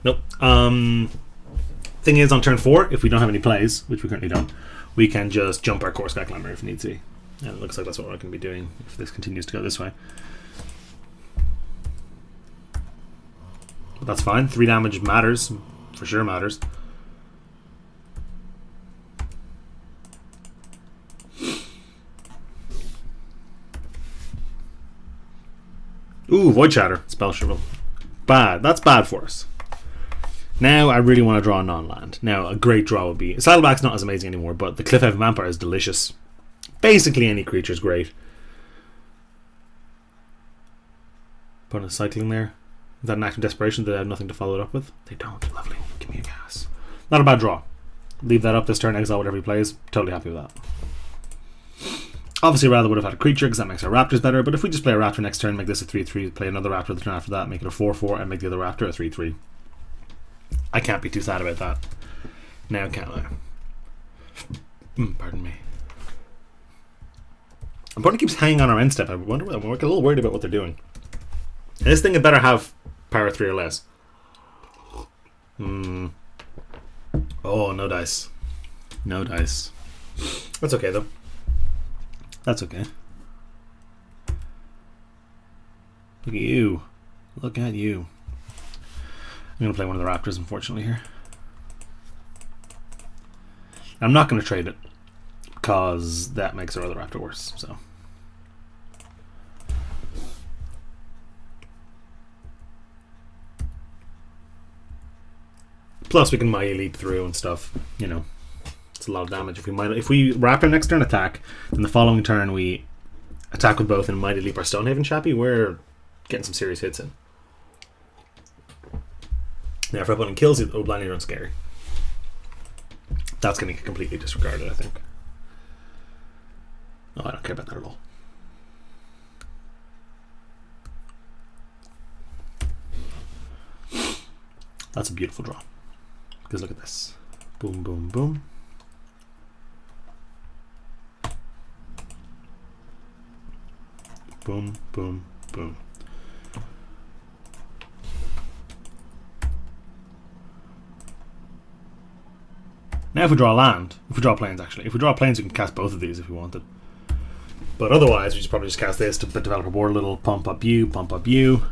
Nope. Thing is, on turn 4, if we don't have any plays, which we currently don't, we can just jump our Core Sky Climber if need to. And it looks like that's what we're going to be doing if this continues to go this way. But that's fine. 3 damage matters. For sure matters. Ooh, Void Shatter. Spell Shrivel. Bad. That's bad for us. Now I really want to draw a non-land. Now a great draw would be... Saddleback's not as amazing anymore, but the Cliffhaven Vampire is delicious. Basically any creature is great. Put a cycling there. Is that an act of desperation that they have nothing to follow it up with? They don't. Lovely. Give me a gas. Not a bad draw. Leave that up this turn, exile whatever he plays. Totally happy with that. Obviously, rather would have had a creature because that makes our Raptors better, but if we just play a Raptor next turn, make this a 3/3, play another Raptor the turn after that, make it a 4/4, and make the other Raptor a 3/3. I can't be too sad about that. Now can I? Pardon me. Opponent keeps hanging on our end step. I wonder, we're a little worried about what they're doing. And this thing had better have power 3 or less. Oh, no dice. No dice. That's okay, though. That's okay. Look at you. Look at you. I'm going to play one of the Raptors, unfortunately, here. I'm not going to trade it, because that makes our other Raptor worse, so... Plus, we can Mighty Leap through and stuff. You know, it's a lot of damage. If we wrap our next turn attack, then the following turn we attack with both and Mighty Leap our Stonehaven Chappie, we're getting some serious hits in. Now, if our opponent kills it, blindly run scary. That's going to get completely disregarded, I think. No, I don't care about that at all. That's a beautiful draw. Because look at this. Boom, boom, boom. Boom, boom, boom. Now if we draw land, if we draw planes actually, if we draw planes we can cast both of these if we wanted. But otherwise we just probably just cast this to develop a board a little, pump up you, pump up you.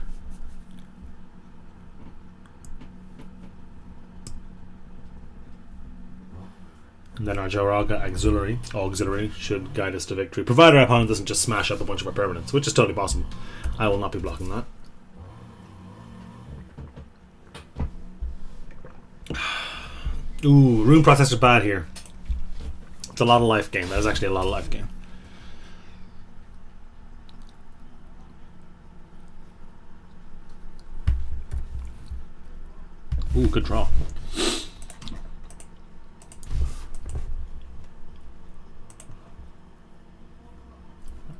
And then our Joraga auxiliary should guide us to victory, provided our opponent doesn't just smash up a bunch of our permanents, which is totally possible. I will not be blocking that. Ooh, Rune Processor's bad here. It's a lot of life gain. That is actually a lot of life gain. Ooh, good draw.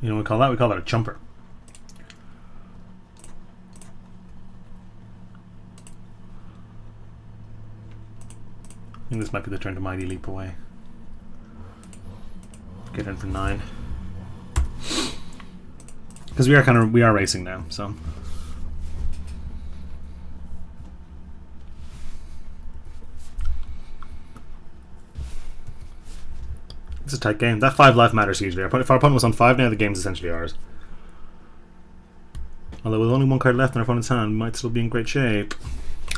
You know what we call that? We call that a chumper. I think this might be the turn to Mighty Leap away. Get in for 9. Because we are racing now, so. It's a tight game. That 5 life matters hugely. If our opponent was on 5 now, the game's essentially ours. Although with only 1 card left in our opponent's hand, we might still be in great shape.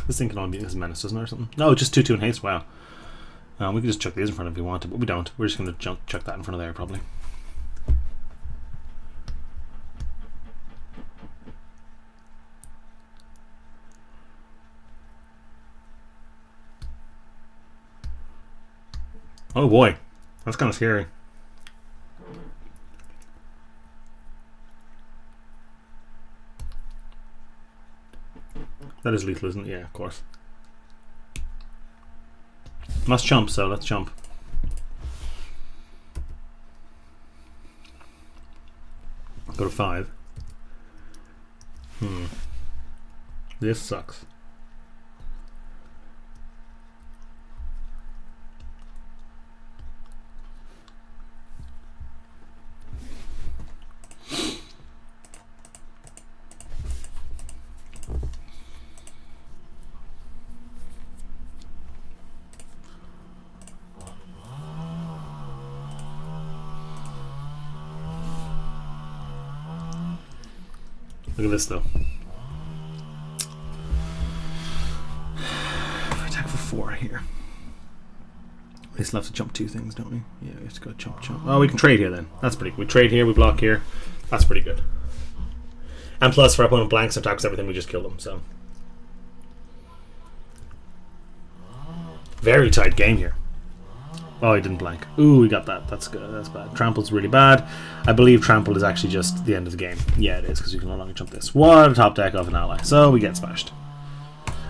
This thing can only be his menace, doesn't it, or something? No, just 2/2 and haste. Wow. We could just chuck these in front if we wanted, but we don't. We're just going to chuck that in front of there, probably. Oh boy, that's kind of scary. That is lethal, isn't it? Yeah, of course. Must jump, so let's jump. Go to 5. This sucks. Look at this though. We attack for 4 here. We still have to jump 2 things, don't we? Yeah, we have to go jump. Oh, we can trade here then. That's pretty good. We trade here, we block here. That's pretty good. And plus, for our opponent blanks and attacks everything, we just kill them, so. Very tight game here. Oh, he didn't blank. Ooh, we got that. That's good. That's bad. Trample's really bad. I believe trample is actually just the end of the game. Yeah, it is, because we can no longer jump this. What a top deck of an ally. So we get smashed.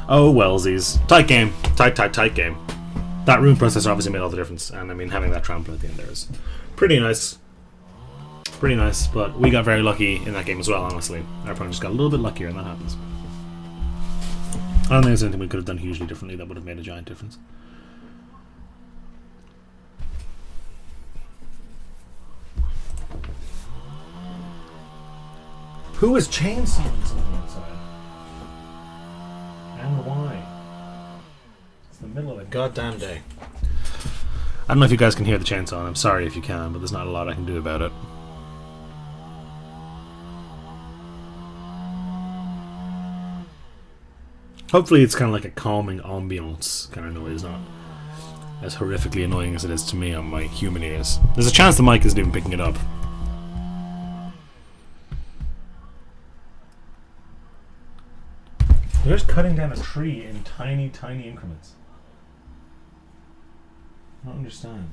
Oh, wellsies. Tight game. Tight game. That rune processor obviously made all the difference. And I mean, having that trample at the end there is pretty nice. Pretty nice. But we got very lucky in that game as well, honestly. Our opponent just got a little bit luckier, and that happens. I don't think there's anything we could have done hugely differently that would have made a giant difference. Who is chainsawing something outside? And why? It's the middle of a goddamn day. I don't know if you guys can hear the chainsaw. I'm sorry if you can, but there's not a lot I can do about it. Hopefully it's kind of like a calming ambiance kind of noise, not as horrifically annoying as it is to me on my human ears. There's a chance the mic isn't even picking it up. They're just cutting down a tree in tiny, tiny increments. I don't understand.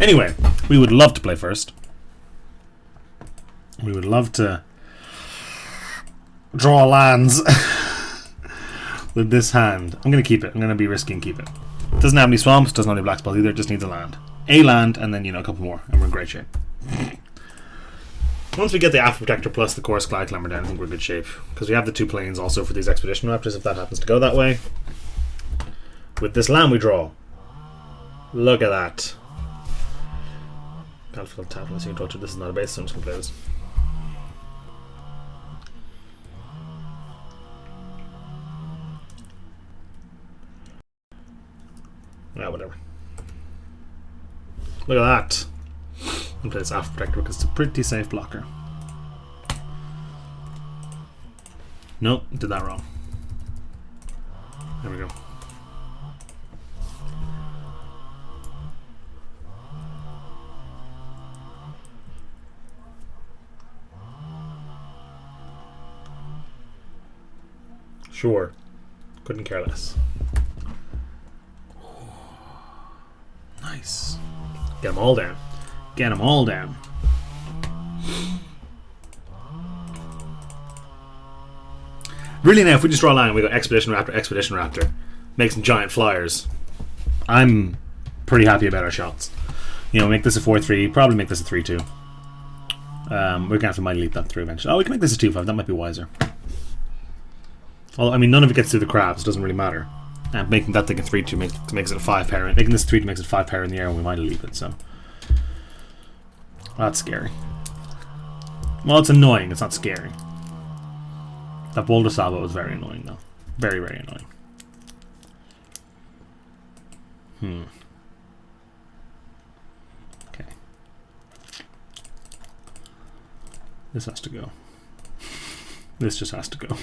Anyway, we would love to play first. We would love to draw lands with this hand. I'm going to keep it. I'm going to be risky and keep it. Doesn't have any swamps, doesn't have any black spells either. It just needs a land. A land, and then, you know, a couple more, and we're in great shape. Once we get the Alpha Protector plus the Chorus Glide Clamber down, I think we're in good shape. Because we have the 2 planes also for these Expedition Raptors, if that happens to go that way. With this land we draw. Look at that. Battlefield tap, unless you can touch it. This is not a base, so I'm just going to play this. Yeah, whatever. Look at that. I'm going to play this Alpha Protector because it's a pretty safe blocker. Nope, did that wrong. There we go. Sure. Couldn't care less. Nice. Get them all down. Get them all down. Really now, if we just draw a line and we go Expedition Raptor, make some giant flyers, I'm pretty happy about our shots. You know, make this a 4-3, probably make this a 3-2. We're going to have to Mighty Leap that through eventually. Oh, we can make this a 2-5, that might be wiser. Well, I mean, none of it gets through the crabs, it doesn't really matter. And making that thing a 3-2 makes it a 5 pair. Making this 3-2 makes it 5 pair in the air, and we might leap it, so. That's scary. Well, it's annoying, it's not scary. That Boulder Sabo was very annoying, though. Very, very annoying. Okay. This has to go. This just has to go.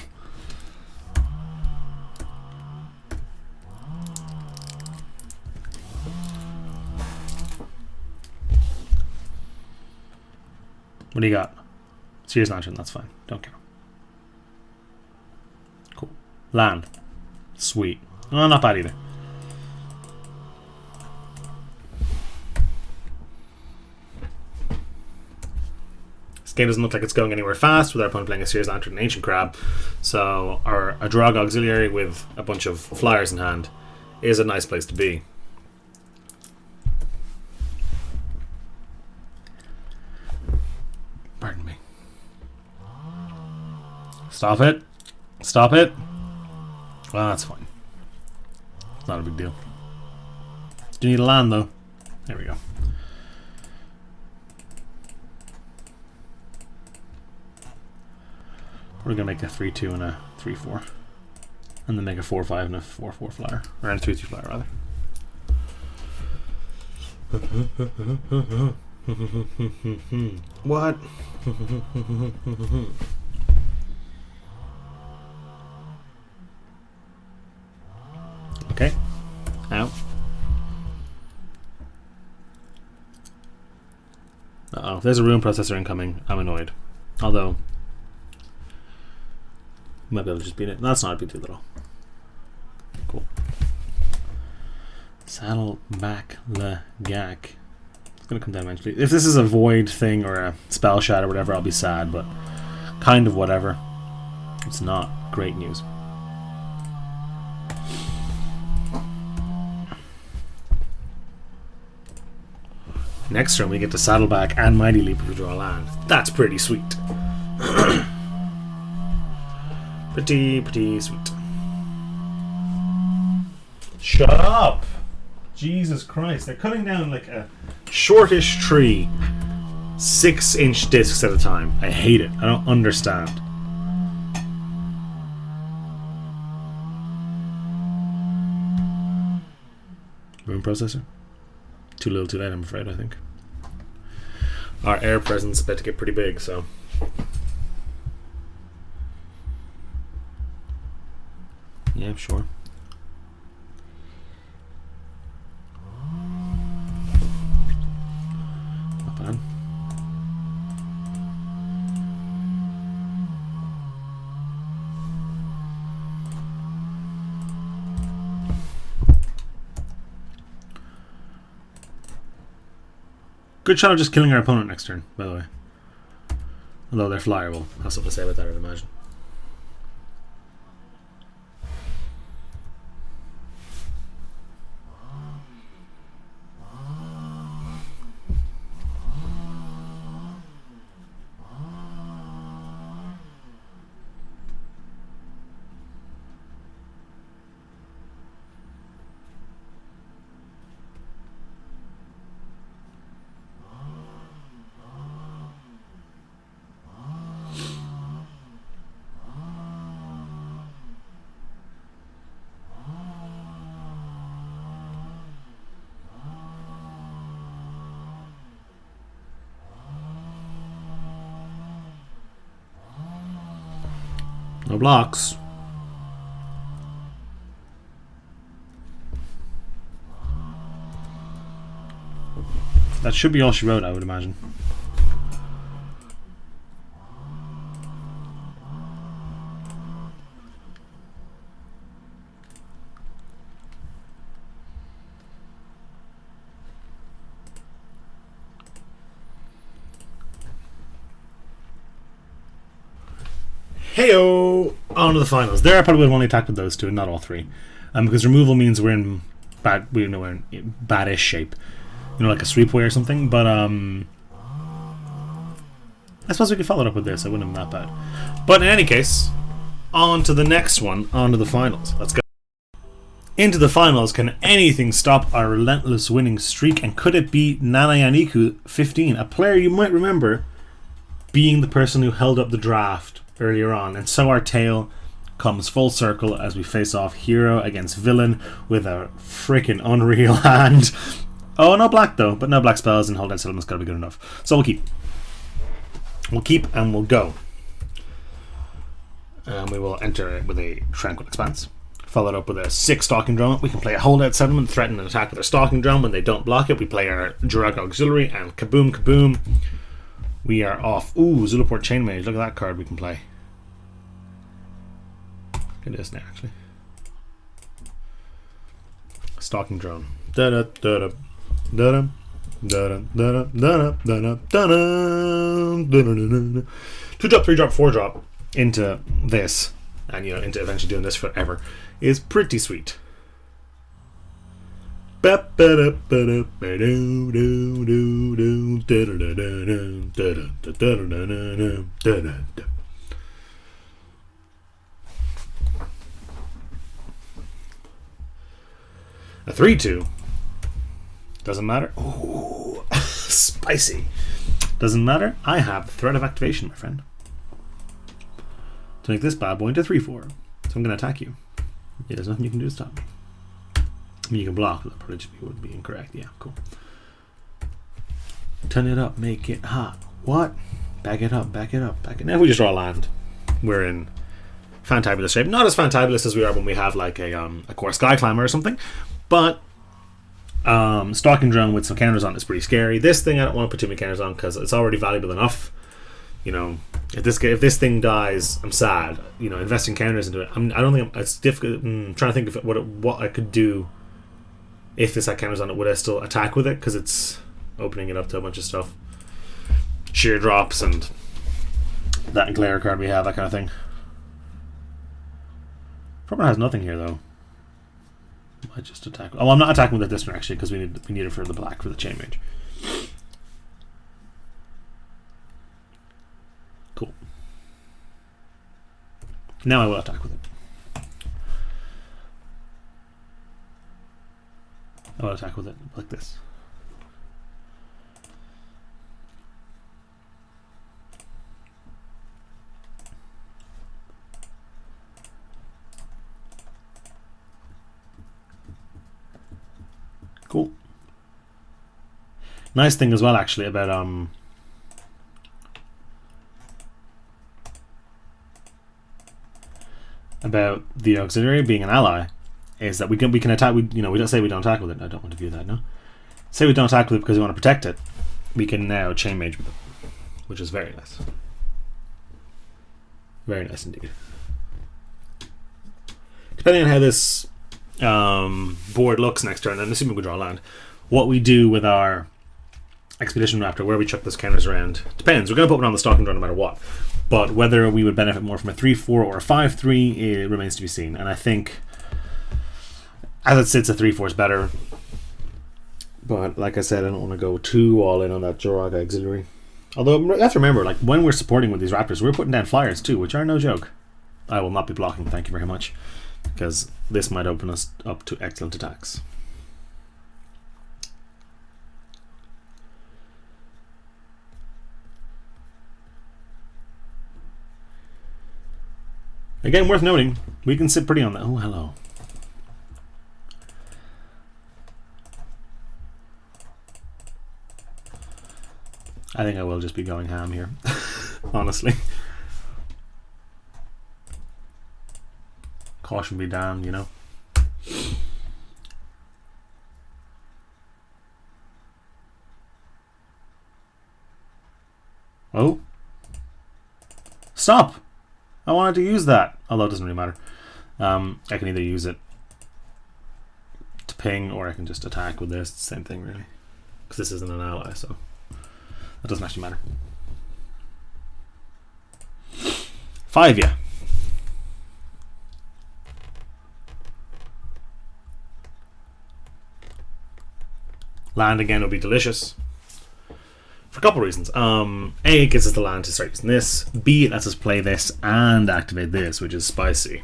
What do you got? Serious Lantern, that's fine. Don't care. Cool. Land. Sweet. Oh, not bad either. This game doesn't look like it's going anywhere fast with our opponent playing a Serious Lantern and Ancient Crab. So a Drog Auxiliary with a bunch of flyers in hand is a nice place to be. Pardon me. Stop it. Stop it. Well, that's fine. It's not a big deal. Do you need a land, though? There we go. We're going to make a 3-2 and a 3-4. And then make a 4-5 and a 4-4 flyer. Or a 3-3 flyer, rather. What? Okay. Ow. Uh-oh. If there's a rune processor incoming, I'm annoyed. Although, might be able to just beat it. That's not a big deal at all. Cool. Saddle back le gak. It's gonna come down eventually. If this is a void thing or a spell shot or whatever, I'll be sad, but kind of whatever. It's not great news. Next turn we get to Saddleback and Mighty Leap if we draw a land. That's pretty sweet. pretty sweet. Shut up! Jesus Christ, they're cutting down like a shortish tree 6-inch discs at a time. I hate it. I don't understand. Rune processor? Too little too late, I'm afraid, I think. Our air presence is about to get pretty big, so. Yeah, sure. Not bad. Good shot of just killing our opponent next turn, by the way. Although they're flyer, will have something to say about that, I'd imagine. No blocks. That should be all she wrote, I would imagine. Heyo! On to the finals. There I probably would have only attacked with those two and not all three. Because removal means we're in we're in badish shape. You know, like a sweepway or something. But I suppose we could follow it up with this. I wouldn't have been that bad. But in any case, on to the next one. On to the finals. Let's go. Into the finals. Can anything stop our relentless winning streak? And could it be Nanayaniku 15? A player you might remember being the person who held up the draft earlier on. And so our tale comes full circle as we face off hero against villain with a freaking unreal hand. Oh, no black though, but no black spells, and hold out settlement's gotta be good enough. So we'll keep. We'll keep and we'll go. And we will enter it with a Tranquil Expanse. Followed up with a 6 Stalking Drone. We can play a holdout settlement, threaten and attack with our Stalking Drone. When they don't block it, we play our Jiraga Auxiliary and kaboom kaboom. We are off. Ooh, Zulaport Chainmage. Look at that card we can play. It is now, actually. Stalking Drone. Da da da da da da da da da da da da. 2-drop, 3-drop, 4-drop into this, and you know, into eventually doing this forever is pretty sweet. A 3-2. Doesn't matter. Ooh, spicy. Doesn't matter. I have threat of activation, my friend. To make this bad boy into 3-4. So I'm going to attack you. Yeah, there's nothing you can do to stop me. I mean, you can block, but that probably would be incorrect. Yeah, cool. Turn it up, make it hot. What? Back it up, back it up, back it. Now if we just draw a land, we're in fantabulous shape. Not as fantabulous as we are when we have like a core Sky Climber or something, but Stalking Drone with some counters on is pretty scary. This thing I don't want to put too many counters on because it's already valuable enough. You know, if this thing dies, I'm sad. You know, investing counters into it. I don't think it's difficult. I'm trying to think of what I could do if this had counters on it. Would I still attack with it because it's opening it up to a bunch of stuff, sheer drops and that glare card we have, that kind of thing. Probably has nothing here though. I just attack. Oh, I'm not attacking with it this one actually because we need it for the black for the chain mage. Cool. Now I will attack with it. I will attack with it like this. Cool. Nice thing as well actually about the auxiliary being an ally is that we can attack. We don't say we don't attack with it. I don't want to do that. No, say we don't attack with it because we want to protect it. We can now chain mage with it, which is very nice. Very nice indeed. Depending on how this board looks next turn, and assuming we draw land, what we do with our Expedition Raptor, where we chuck those counters around. Depends. We're going to put one on the stocking drawer no matter what. But whether we would benefit more from a 3-4 or a 5-3, it remains to be seen. And I think, as it sits, a 3-4 is better. But like I said, I don't want to go too all in on that Joraga Auxiliary. Although, you have to remember, like, when we're supporting with these Raptors, we're putting down flyers too, which are no joke. I will not be blocking, thank you very much. Because this might open us up to excellent attacks. Again, worth noting, we can sit pretty on that. Oh, hello. I think I will just be going ham here, honestly. Caution be damned, you know. Oh. Stop! I wanted to use that, although it doesn't really matter. I can either use it to ping, or I can just attack with this. Same thing, really. Because this isn't an ally, so that doesn't actually matter. 5, yeah. Land again would be delicious. For a couple of reasons. A, it gives us the land to start using this. B, it lets us play this and activate this, which is spicy.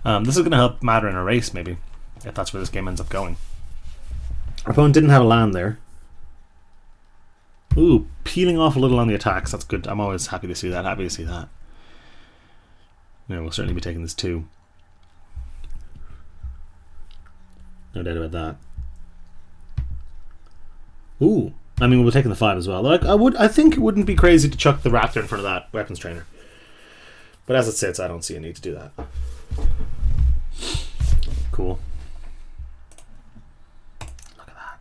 This is going to help matter in a race, maybe, if that's where this game ends up going. Our opponent didn't have a land there. Ooh, peeling off a little on the attacks. That's good. I'm always happy to see that. Happy to see that. Yeah, we'll certainly be taking this too. No doubt about that. Ooh, I mean, we're taking the 5 as well. Like, I think it wouldn't be crazy to chuck the Raptor in front of that weapons trainer. But as it sits, I don't see a need to do that. Cool. Look at that.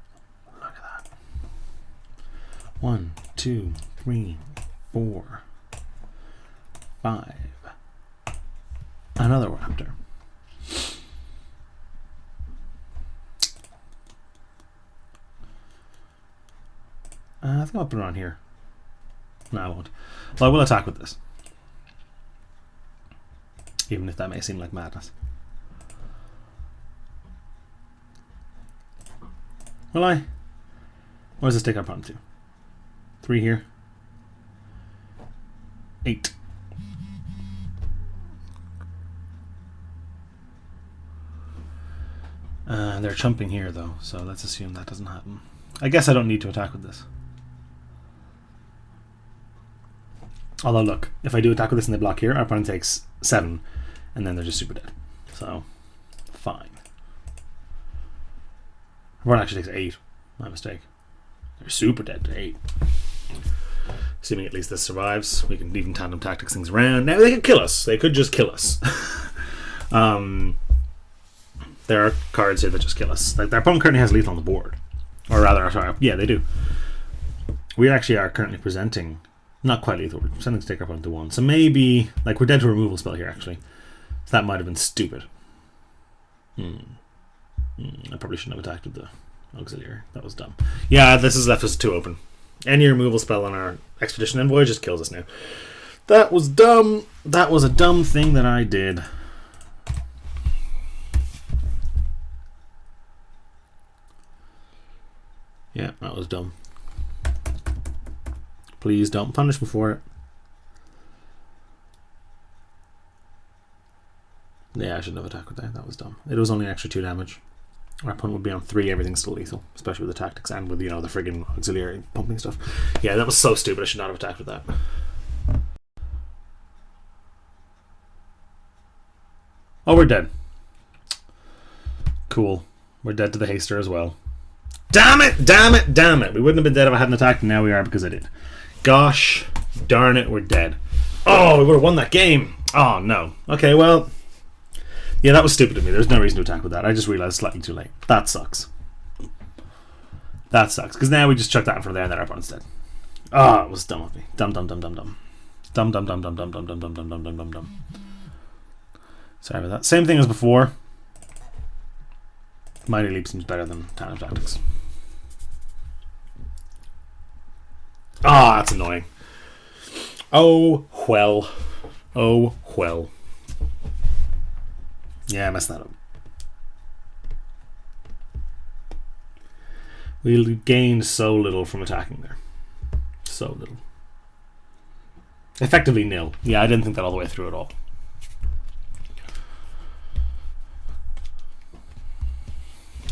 Look at that. 1, 2, 3, 4, 5. Another Raptor. I think I'll put it on here. No, I won't. Well, I will attack with this. Even if that may seem like madness. Will I? What does this take our opponent to? 3 here. 8. They're chumping here, though, so let's assume that doesn't happen. I guess I don't need to attack with this. Although, look, if I do attack with this and they block here, our opponent takes 7, and then they're just super dead. So, fine. Our opponent actually takes 8. My mistake. They're super dead to 8. Assuming at least this survives, we can even tandem tactics things around. Now, they could kill us. They could just kill us. There are cards here that just kill us. Like, their opponent currently has lethal on the board. Or rather, sorry, yeah, they do. We actually are currently presenting... Not quite lethal, we're presenting to take our opponent to 1. So maybe... Like, we're dead to a removal spell here, actually. So that might have been stupid. I probably shouldn't have attacked with the auxiliary. That was dumb. Yeah, this has left us 2 open. Any removal spell on our Expedition Envoy just kills us now. That was dumb. That was a dumb thing that I did. Yeah, that was dumb. Please don't punish me for it. Yeah, I shouldn't have attacked with that. That was dumb. It was only an extra 2 damage. Our opponent would be on 3. Everything's still lethal, especially with the tactics and with, you know, the friggin' auxiliary pumping stuff. Yeah, that was so stupid. I should not have attacked with that. Oh, we're dead. Cool. We're dead to the haster as well. Damn it! Damn it! Damn it! We wouldn't have been dead if I hadn't attacked, and now we are because I did. Gosh darn it, we're dead. Oh, we would have won that game. Oh, no. Okay, well... Yeah, that was stupid of me. There's no reason to attack with that. I just realized slightly too late. That sucks. That sucks. Because now we just chuck that in front of there and then our opponent's dead. Oh, it was dumb of me. Dumb, dumb, dumb, dumb, dumb. Dumb, dumb, dumb, dumb, dumb, dumb, dumb, dumb, dumb, dumb, dumb, dumb, dumb. Sorry about that. Same thing as before. Mighty Leap seems better than Tandem Tactics. Ah, that's annoying. Oh, well. Oh, well. Yeah, I messed that up. We gained so little from attacking there. So little. Effectively nil. Yeah, I didn't think that all the way through at all.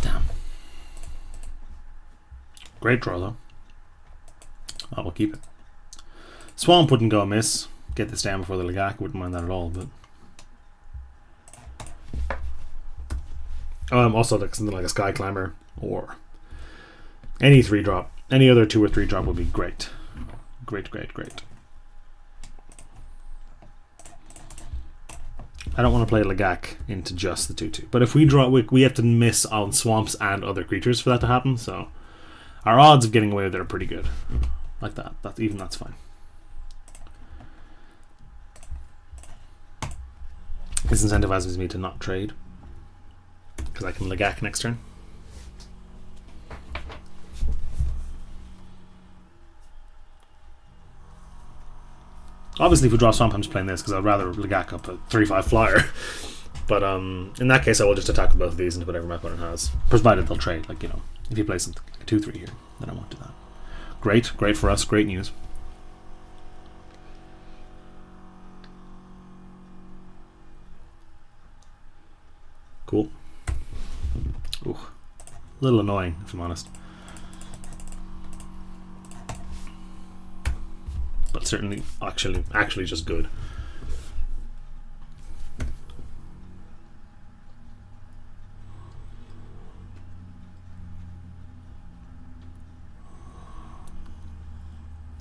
Damn. Great draw, though. Oh, we'll keep it. Swamp wouldn't go amiss. Get this down before the Lagak. Wouldn't mind that at all, but... also like something like a Sky Climber or any 3-drop. Any other 2 or 3-drop would be great. Great, great, great. I don't want to play Lagak into just the 2-2. But if we draw, we have to miss on swamps and other creatures for that to happen, so our odds of getting away with it are pretty good. Like that. That's fine. This incentivizes me to not trade, because I can Lagak next turn. Obviously, if we draw Swamp, I'm just playing this because I'd rather Lagak up a 3/5 flyer. But in that case, I will just attack with both of these into whatever my opponent has, provided they'll trade. Like, you know, if you play something like a 2/3 here, then I won't do that. Great for us. Great news. Cool. Ooh, a little annoying, if I'm honest. But certainly, actually just good.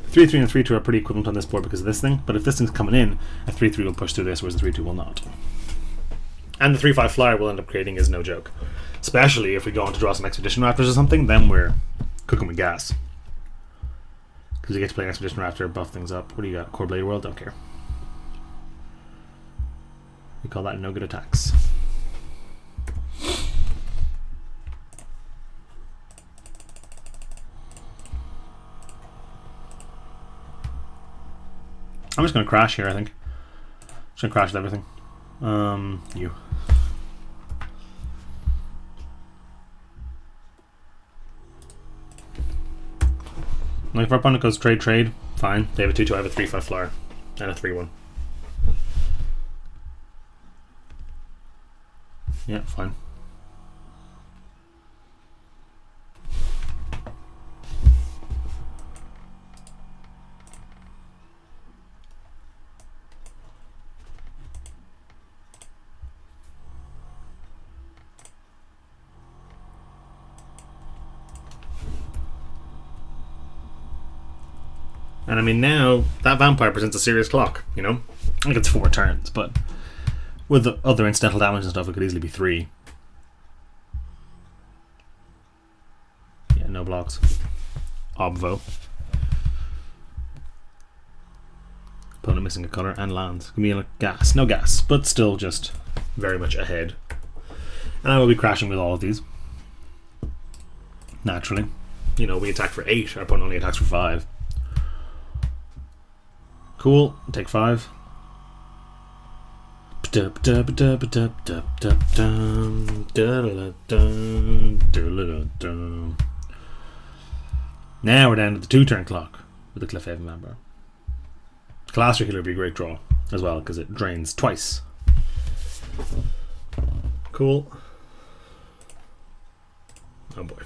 Three, 3, and 3-2 are pretty equivalent on this board because of this thing. But if this thing's coming in, a 3/3 will push through this, whereas the 3/2 will not. And the 3/5 flyer will end up creating is no joke. Especially if we go on to draw some Expedition Raptors or something, then we're cooking with gas. Because you get to play an Expedition Raptor, buff things up. What do you got? Core Blade World? Don't care. We call that no good attacks. I'm just going to crash here, I think. Just going to crash with everything. You. Like if our opponent goes trade, fine. They have a 2/2, I have a 3/5 flyer. And a 3/1. Yeah, fine. And I mean, now that vampire presents a serious clock, you know? I think it's 4 turns, but with the other incidental damage and stuff, it could easily be 3. Yeah, no blocks. Obvo. Opponent missing a colour and lands. Give me a gas. No gas, but still just very much ahead. And I will be crashing with all of these. Naturally. You know, we attack for 8, our opponent only attacks for 5. Cool, take 5. Now we're down to the 2-turn clock with the Cliffhaven Vampire. Calaster Healer would be a great draw as well because it drains twice. Cool. Oh boy.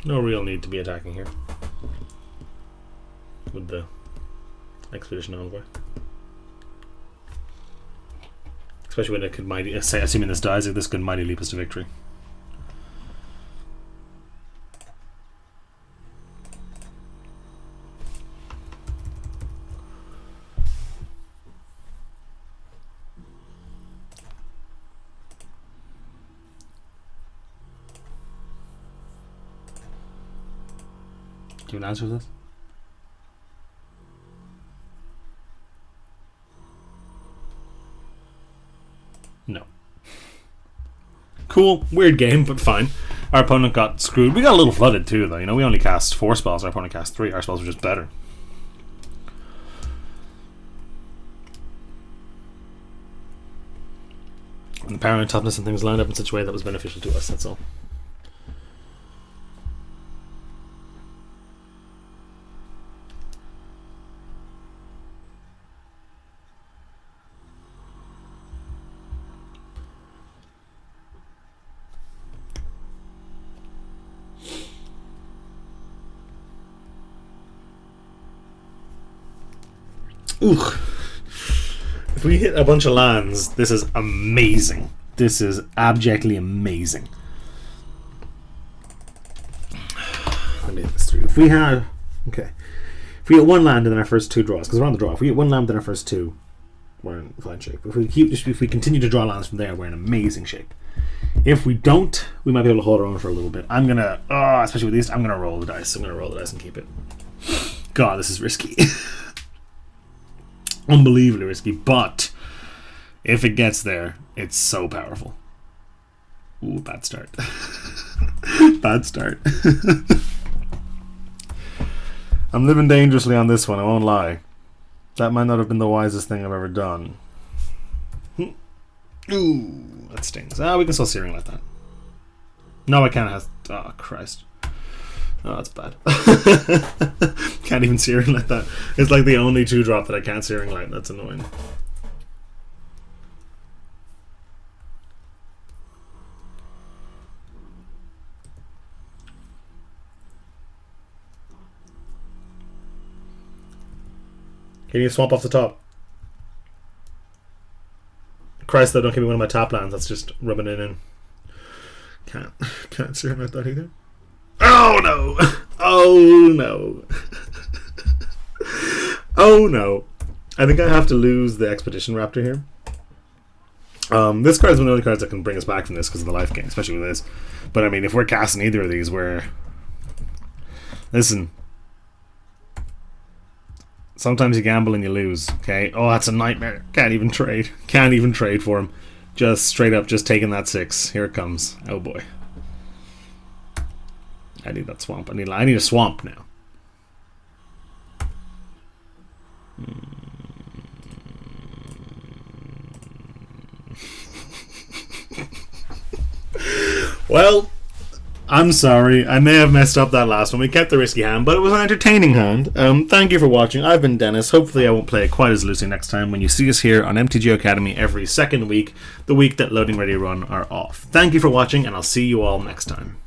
No real need to be attacking here with the Expedition Envoy. Especially when it could mighty, assuming this dies, this could mighty leap us to victory. Do you have an answer to this? No. Cool, weird game, but fine. Our opponent got screwed. We got a little flooded too, though. You know, we only cast 4 spells. Our opponent cast 3. Our spells were just better. And the power and toughness and things lined up in such a way that was beneficial to us. That's all. Ooh. If we hit a bunch of lands, this is amazing. This is abjectly amazing. Let me hit this through. If we had... Okay. If we hit 1 land in our first 2 draws, because we're on the draw. If we hit 1 land in our first 2, we're in fine shape. If we continue to draw lands from there, we're in amazing shape. If we don't, we might be able to hold our own for a little bit. I'm gonna... especially with these, I'm gonna roll the dice. I'm gonna roll the dice and keep it. God, this is risky. Unbelievably risky, but if it gets there, it's so powerful. Ooh, bad start. Bad start. I'm living dangerously on this one, I won't lie. That might not have been the wisest thing I've ever done. Ooh, that stings. We can still Searing like that. No, I can't have... Oh, Christ. Oh, that's bad. Can't even Searing like that. It's like the only 2-drop that I can't Searing light. That's annoying. Can you swamp off the top? Christ, though, don't give me one of my top lands. That's just rubbing it in. Can't Searing like that either. Oh no! Oh no! Oh no! I think I have to lose the Expedition Raptor here. This card is one of the only cards that can bring us back from this because of the life gain, especially with this. But I mean, if we're casting either of these, listen. Sometimes you gamble and you lose. Okay. Oh, that's a nightmare. Can't even trade. Can't even trade for him. Just straight up, just taking that 6. Here it comes. Oh boy. I need that swamp. I need a swamp now. Well, I'm sorry. I may have messed up that last one. We kept the risky hand, but it was an entertaining hand. Thank you for watching. I've been Dennis. Hopefully I won't play it quite as loosely next time when you see us here on MTGO Academy every second week, the week that Loading Ready Run are off. Thank you for watching, and I'll see you all next time.